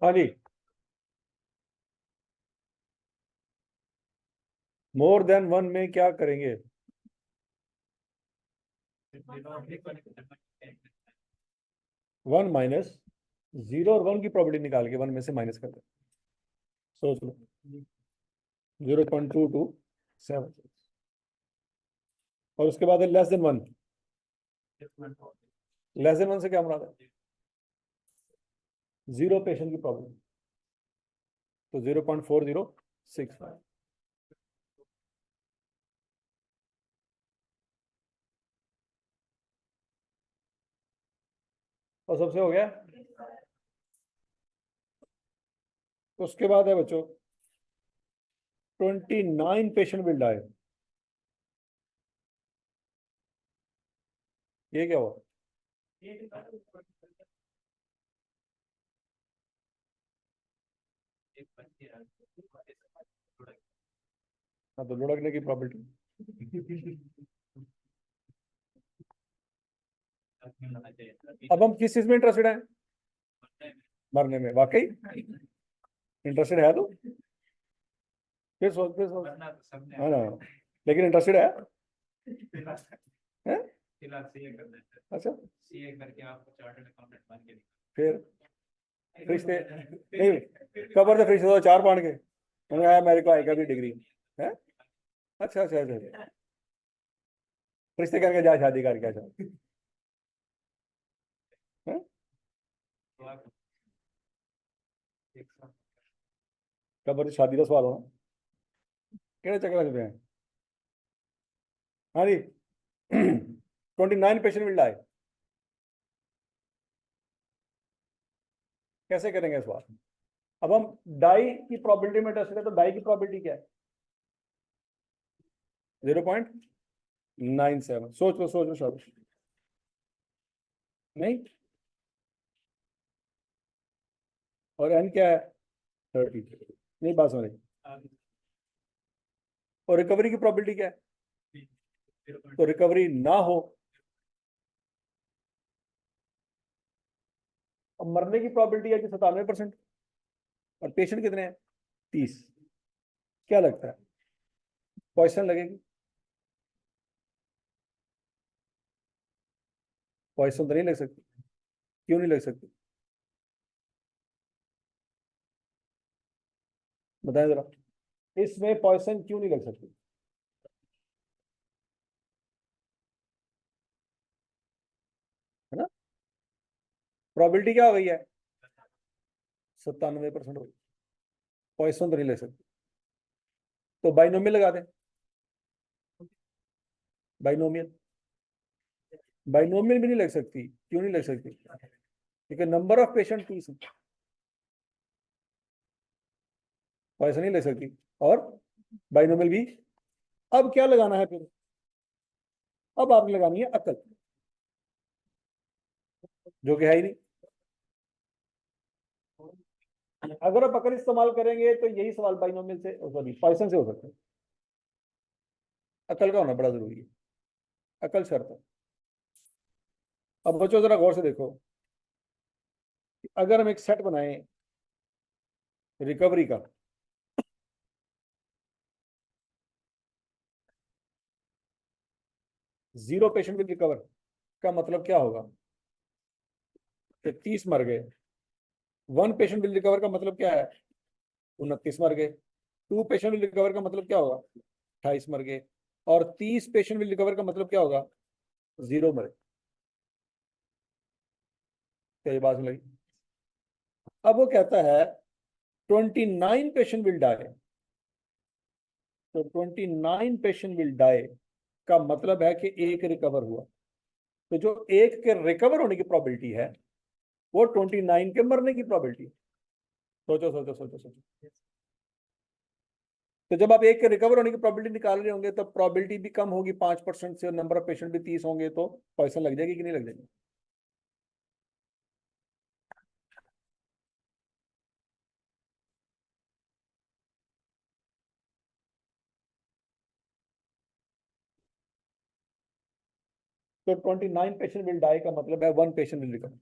हाँ जी, मोर देन 1 में क्या करेंगे? 1 माइनस 0 और 1 की प्रॉपर्टी निकाल के 1 में से माइनस कर दे। सोच लो 0.227 और उसके बाद है लेस देन 1। लेस देन 1 से क्या मुराद है? 0 पेशेंट की प्रॉब्लम, तो 0.4065। और सबसे हो गया। उसके बाद है बच्चों 29 पेशेंट विल डाई। ये क्या हुआ? हाँ, तो लुढ़कने की प्रॉपर्टी। अब हम किस चीज में इंटरेस्टेड हैं? मरने में। वाकई इंटरेस्टेड है तो फिर सोच है ना, लेकिन इंटरेस्टेड है? हैं? अच्छा, फिर फरिश्ते नहीं, कबर से फरिश्ते तो 4 पाउंड के उन्होंने आया, मेरे को आएगा भी डिग्री है। अच्छा अच्छा अच्छा अच्छा। फरिश्ते करके जा शादी करके अच्छा हैं? कबर से शादी का सवाल होना केड़े चक्कर में हैं? हाँ जी। 29 पेशेंट विल डाई। कैसे करेंगे इस बार? अब हम डाई की प्रॉबिलिटी में टेस्ट करें तो डाई की प्रॉबिलिटी क्या है? 0.97। सोच लो शाबाश। नहीं, और एन क्या है? 30। नहीं बात समझ। और रिकवरी की प्रॉबिलिटी क्या है? तो रिकवरी ना हो। अब मरने की प्रॉबिलिटी है कि 97%, और पेशेंट कितने हैं? 30। क्या लगता है पॉइसन लगेगी? पॉइसन तो नहीं लग सकती। क्यों नहीं लग सकती? बताएं जरा, इसमें पॉइसन क्यों नहीं लग सकती? है ना, प्रॉबिलिटी क्या हो गई है? 97% हो गई। पॉइसन तो नहीं लग सकती, तो बाइनोमियल लगा दें। बाइनोमियल, बाइनोमियल भी नहीं लग सकती। क्यों नहीं लग सकती? क्योंकि नंबर ऑफ पेशेंट 30 पॉइसन नहीं लग सकती, और बाइनोमियल भी। अब क्या लगाना है फिर? अब आपने लगानी है अकल, जो कि है ही नहीं। अगर आप अकल इस्तेमाल करेंगे तो यही सवाल बाइनोमियल से, सॉरी, पॉइसन से हो सकता है। अकल का होना बड़ा जरूरी है, अकल शर्त है। अब बच्चों जरा गौर से देखो, अगर हम एक सेट बनाएं रिकवरी का, जीरो पेशेंट विल रिकवर का मतलब क्या होगा? कि 30 मर गए। 1 पेशेंट विल रिकवर का मतलब क्या है? 29 मर गए। 2 पेशेंट विल रिकवर का मतलब क्या होगा? 28 मर गए। और 30 पेशेंट विल रिकवर का मतलब क्या होगा? 0 मरे। क्या ये बात समझ लगी? अब वो कहता है 29 पेशेंट विल डाई, तो 29 पेशेंट विल डाई का मतलब है कि एक रिकवर हुआ। तो जो एक के रिकवर होने की प्रोबेबिलिटी है वो 29 के मरने की प्रोबेबिलिटी है। सोचो सोचो सोचो सोचो। तो जब आप एक के रिकवर होने की प्रोबेबिलिटी निकाल रहे होंगे तो प्रोबेबिलिटी भी कम होगी 5% से, और नंबर ऑफ पेशेंट भी 30 होंगे, तो पॉइसन लग जाएगी कि नहीं लग जाएगी? तो 29 पेशेंट विल डाई का मतलब है 1 पेशेंट विल रिकवर।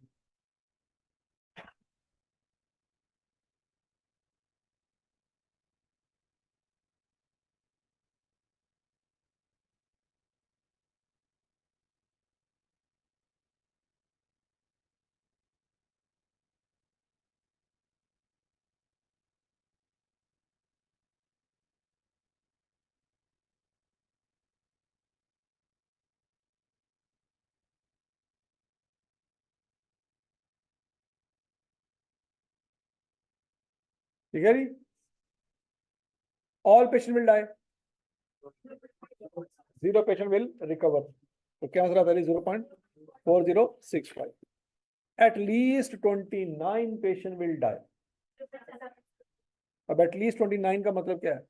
ठीक है जी, all patient will die, 0 patient will recover. तो क्या आंसर आता है? 0.4065. At least 29 patient will die. अब at least 29 का मतलब क्या है?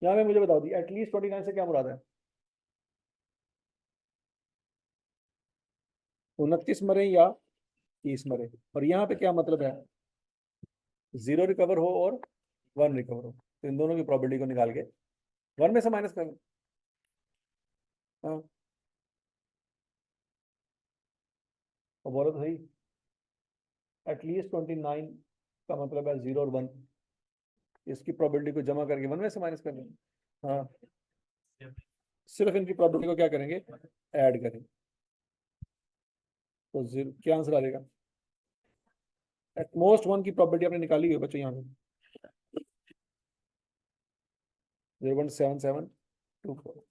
यहाँ में मुझे बताओ दी, at least 29 से क्या मुराद है? 29 मरे या 30 मरे, और यहाँ पे क्या मतलब है? 0 रिकवर हो और 1 रिकवर हो, तो इन दोनों की प्रोबेबिलिटी को निकाल के 1 में से माइनस कर लो। हाँ, और बोलो तो सही, एटलीस्ट 29 का मतलब है 0 और 1, इसकी प्रोबेबिलिटी को जमा करके 1 में से माइनस कर लो। हाँ, सिर्फ इनकी प्रोबेबिलिटी को क्या करेंगे? ऐड करेंगे, तो क्या आंसर आ जाएगा? एटमोस्ट 1 की प्रोबेबिलिटी आपने निकाली हुई है बच्चों, यहाँ पे 0.7724।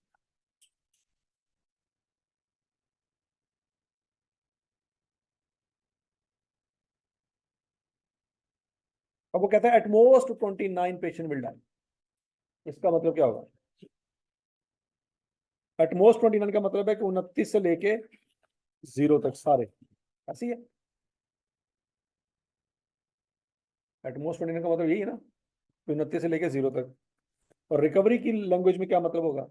अब वो कहता है एटमोस्ट 29 पेशेंट विल डाई, इसका मतलब क्या होगा? एटमोस्ट 29 का मतलब है कि 29 से लेके 0 तक सारे, ऐसी है। एटमोस्ट 29 का मतलब यही है ना, 29 से लेके 0 तक। और रिकवरी की लैंग्वेज में क्या मतलब होगा?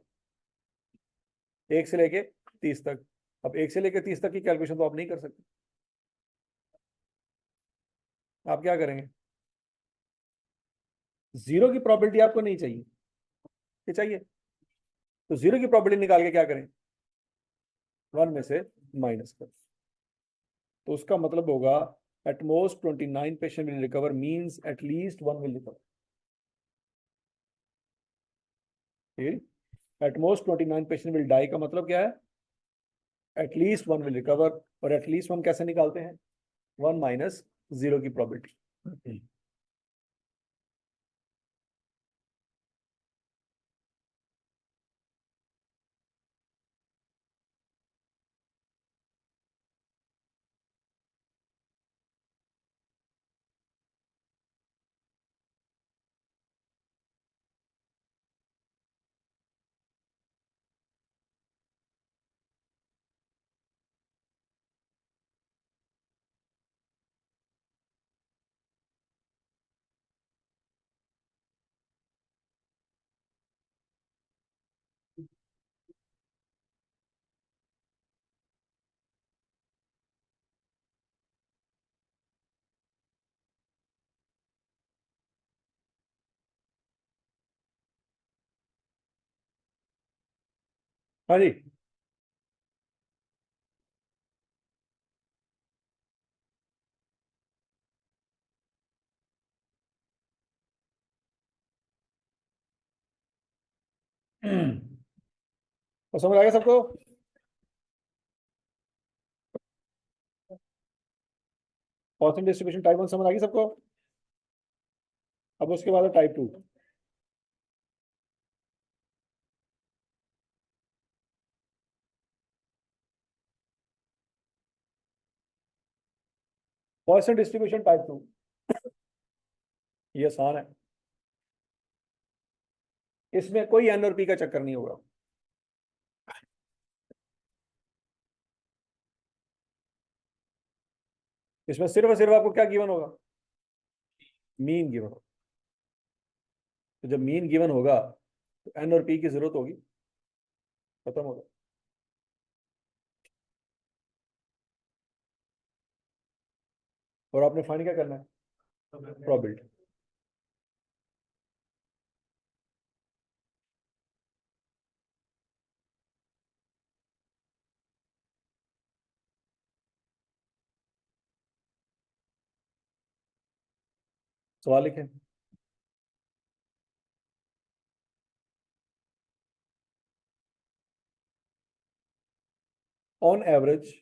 1 से लेके 30 तक। अब 1 से लेके 30 तक की कैलकुलेशन तो आप नहीं कर सकते, आप क्या करेंगे? 0 की प्रोबेबिलिटी आपको नहीं चाहिए, ये चाहिए, तो 0 की प्रोबेबिलिटी निकाल के क्या करें? 1 में से माइनस कर, तो उसका मतलब होगा at most 29 patient will recover, means at least 1 will recover. At most 29 patient will die का मतलब क्या है? एट लीस्ट 1 विल रिकवर, और एट लीस्ट 1 कैसे निकालते हैं? 1 माइनस 0 की प्रोबेबिलिटी। हाँ जी, तो समझ आ गया सबको? पॉइसन डिस्ट्रीब्यूशन टाइप 1 समझ आ गई सबको? अब उसके बाद टाइप 2। पॉइसन डिस्ट्रीब्यूशन टाइप 2, ये आसान है, इसमें कोई एन और पी का चक्कर नहीं होगा। इसमें सिर्फ और सिर्फ आपको क्या गिवन होगा? मीन गिवन होगा। तो जब मीन गिवन होगा तो एन और पी की जरूरत होगी, खत्म होगा। और आपने फाइंड क्या करना है? प्रोबेबिलिटी। सवाल लिखें। On average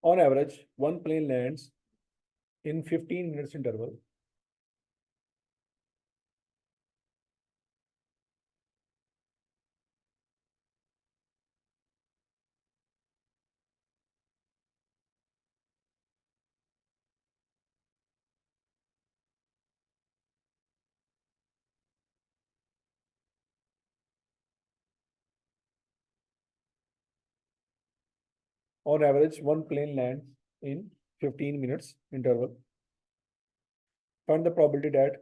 on average one plane lands in 15 minutes interval On average, one plane lands in 15 minutes interval. Find the probability that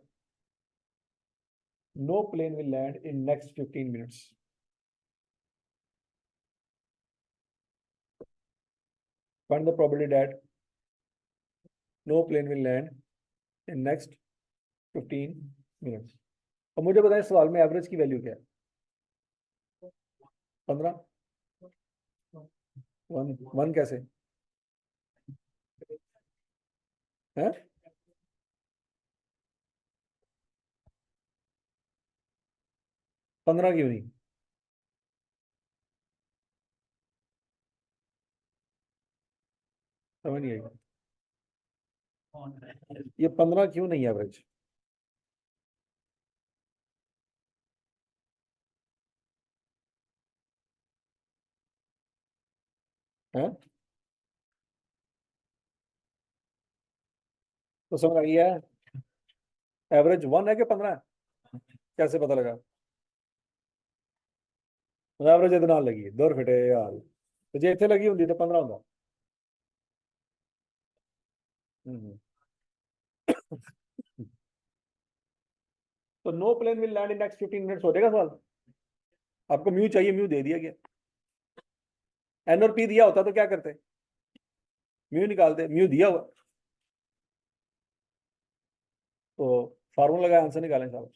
no plane will land in next 15 minutes. Find the probability that no plane will land in next 15 minutes. अब मुझे बताएं सवाल में average की value क्या है? 15। One कैसे है? 15 क्यों नहीं? समझ नहीं आई। ये 15 क्यों नहीं एवरेज? है तो समझ आ गया। एवरेज 1 है कि 15 है? कैसे पता लगा? एवरेज इतना लगी है 2 फिटे यार, तो जे इतने लगी होंगी तो 15 होगा। तो no plane will land in next 15 minutes हो जाएगा सवाल। आपको म्यू चाहिए, म्यू दे दिया गया। एन और पी दिया होता तो क्या करते? म्यू निकालते, म्यू दिया हुआ तो फार्मूला का आंसर निकालें साहब।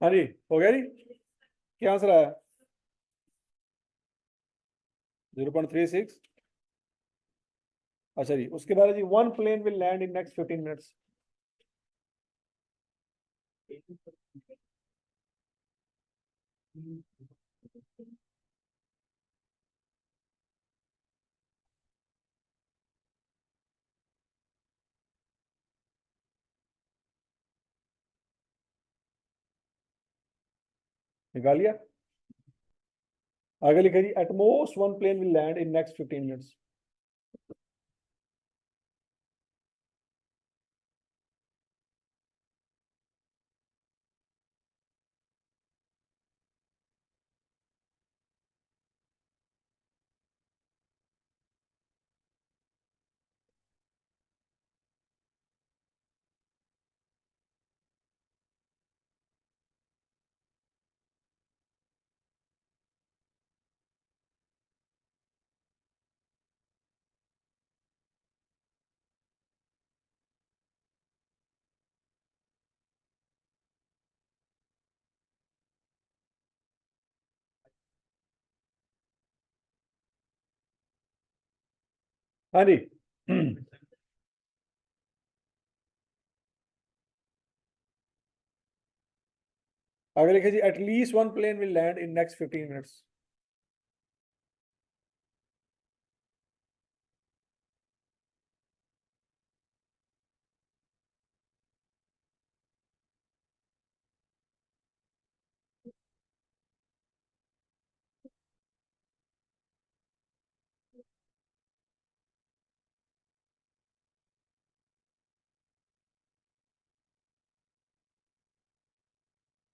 हाँ जी, हो गया जी। क्या आंसर आया? 0.36। अच्छा जी, उसके बाद जी one plane will land in next 15 minutes. निकाल लिया। आगे लिखा जी at most one plane will land in next 15 minutes. हाँ जी। आगे लिखा जी at least one plane will land in next 15 minutes.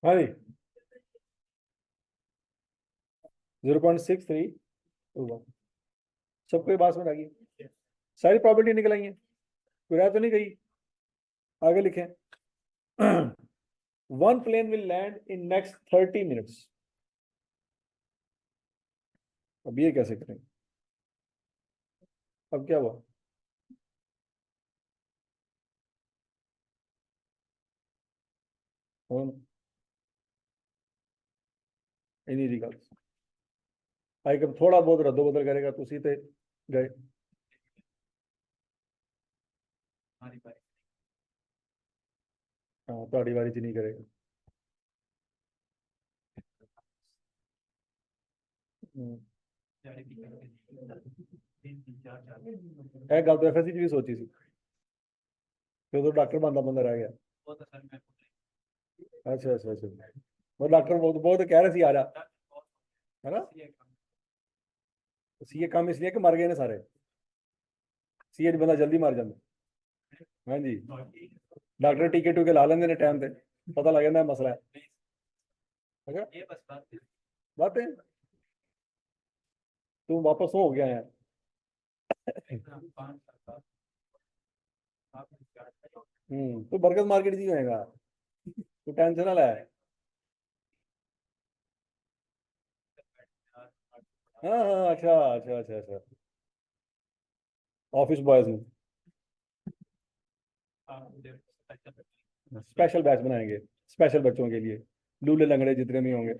हाँ जी, 0.63 होगा। सबको ये बात समझ आ गई? सारी प्रॉपर्टी निकल आई है, कोई रह तो नहीं गई? आगे लिखें one plane will land in next 30 minutes. अब ये कैसे करेंगे? अब क्या हुआ? ਹੁਣ इन्हीं दी गल आई कब थोड़ा बहुत रद्दो बदल करेगा तुसी ते गए। हमारी बारी। हाँ ਤੁਹਾਡੀ ਵਾਰੀ ਚ ਨਹੀਂ करेगा। दिहाड़ी की करके तीन तीन चार चार ਇਹ ਗੱਲ ਤਾਂ ਐਫਐਸਸੀ ਚ ਵੀ ਸੋਚੀ ਸੀ ਤੇ ਉਦੋਂ ਡਾਕਟਰ ਬੰਦਾ ਬੰਦਾ ਰਹਿ ਗਿਆ। वो तो सर मैं ਅੱਛਾ ਅੱਛਾ ਅੱਛਾ ਉਹ ਡਾਕਟਰ ਬਹੁਤ ਬਹੁਤ ਕਹਿ ਰਹੇ ਸੀ ਆ ਜਾ है ना। सीए काम इसलिए कि मर गए ने सारे सीए च बंदा जल्दी मर जाता। हाँ जी डॉक्टर टीके टूके ला लेंगे ने टाइम पे पता लग जाता है मसला है। अच्छा ये बस बात है। बात है तू वापस हो गया यार। इतना 5 साल बाद आपने स्टार्ट किया। तू बरगद मार्केट जी होएगा तू टेंशन ना ले। हाँ हाँ अच्छा अच्छा अच्छा अच्छा ऑफिस बॉयज में स्पेशल बैच बनाएंगे स्पेशल बच्चों के लिए लूले लंगड़े जितने भी होंगे।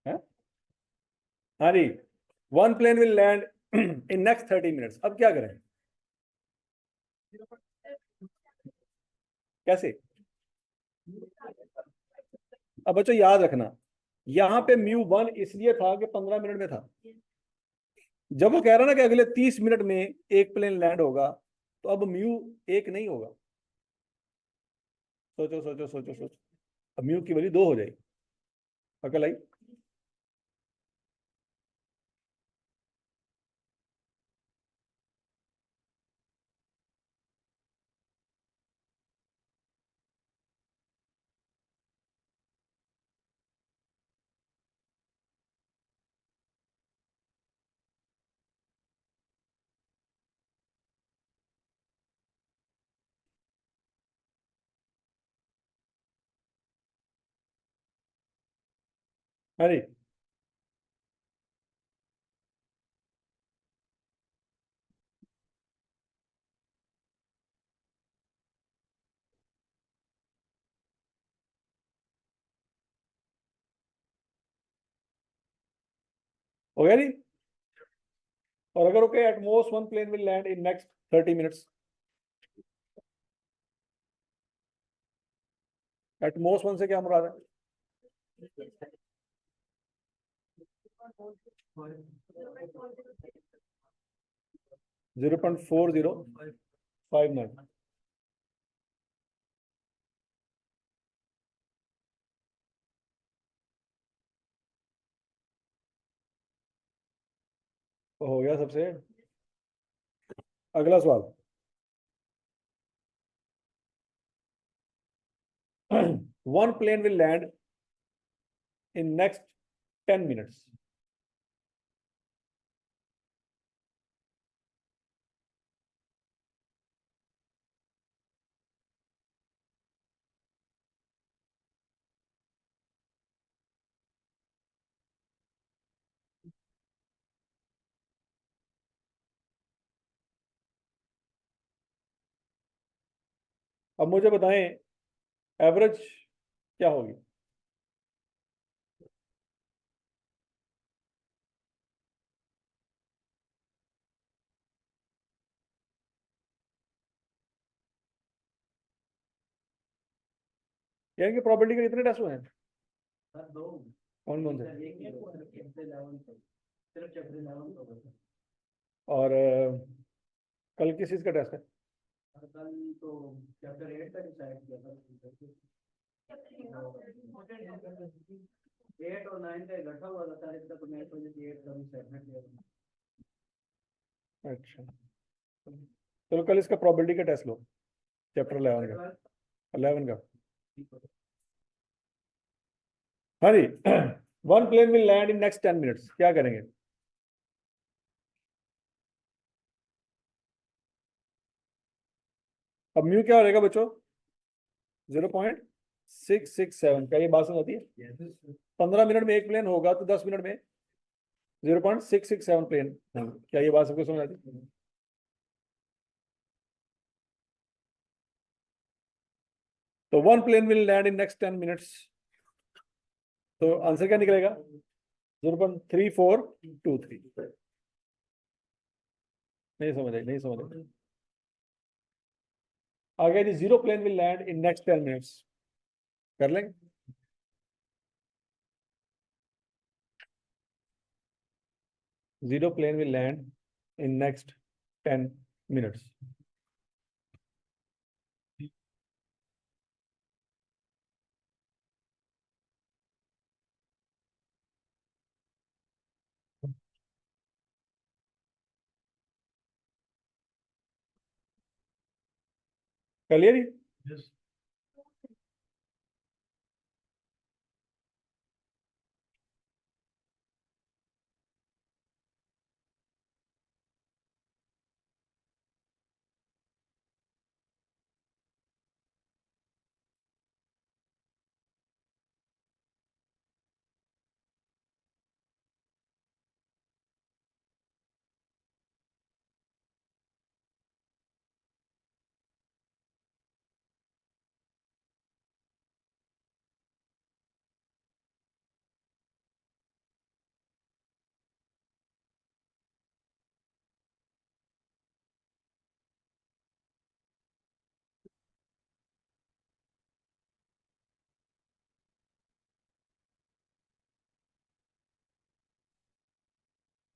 हैं? हाँ जी one plane will land in next 30 minutes. अब क्या करें कैसे? अब बच्चों याद रखना यहां पे म्यू 1 इसलिए था कि 15 मिनट में था। जब वो कह रहा ना कि अगले 30 मिनट में एक प्लेन लैंड होगा तो अब म्यू 1 नहीं होगा। सोचो सोचो सोचो सोचो अब म्यू की वैल्यू 2 हो जाएगी। अकल आई? हाँ जी हो गया जी। और अगर okay at most one plane will land in next 30 minutes. At most one से क्या मुराद है? 0.4059 तो हो गया सबसे। अगला सवाल one plane will land in next 10 minutes. अब मुझे बताएं एवरेज क्या होगी? यानी कि प्रॉपर्टी के कितने टेस्ट हुए हैं? सर दो कौन कौन से? सर एक ये वो चैप्टर 11 पे सिर्फ चैप्टर 11 पे होगा और कल किस चीज का टेस्ट है? सर कल तो चैप्टर 8 का डिसाइड किया था 8 और 9 का इकट्ठा हुआ था सर इसका तो मैं सोचे कि 8 का भी सेपरेट किया अच्छा चलो कल इसका प्रॉपर्टी का टेस्ट लो चैप्टर 11 का हाँ जी one plane will land in next 10 minutes क्या करेंगे? अब म्यू क्या हो जाएगा बच्चों? 0.667 क्या ये बात समझ आती है? 15 मिनट में एक प्लेन होगा तो 10 मिनट में 0.667 प्लेन। क्या ये बात सबको समझ आती है? तो 1 plane will land in next 10 minutes. तो आंसर क्या निकलेगा? 0.3423। नहीं समझ आई, नहीं समझ आई। आगे जी 0 plane will land in next 10 minutes. कर लेंगे? Zero plane will land in next 10 minutes. Clear? Yes.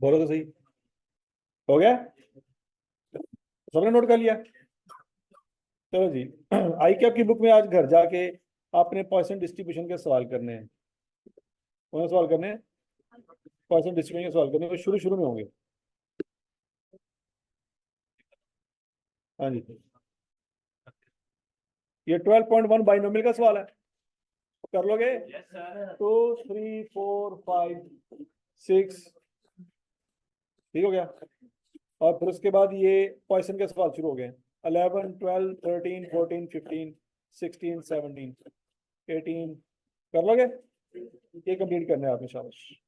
बोलो तो सही। हो गया? सबने नोट कर लिया? चलो जी। आई कैप की बुक में आज घर जाके आपने पॉइसन डिस्ट्रीब्यूशन के सवाल करने हैं। कौन से सवाल करने हैं? पॉइसन डिस्ट्रीब्यूशन के सवाल करने हैं, शुरू शुरू में होंगे। हाँ जी, ये 12.1 बाइनोमियल का सवाल है, कर लोगे? Yes, sir. 2 3 4 5 6, ठीक हो गया? और फिर उसके बाद ये पॉइसन के सवाल शुरू हो गए। 11 12 13 14 15 16 17 18, कर लोगे? ये कंप्लीट करना है आपने, शाबाश।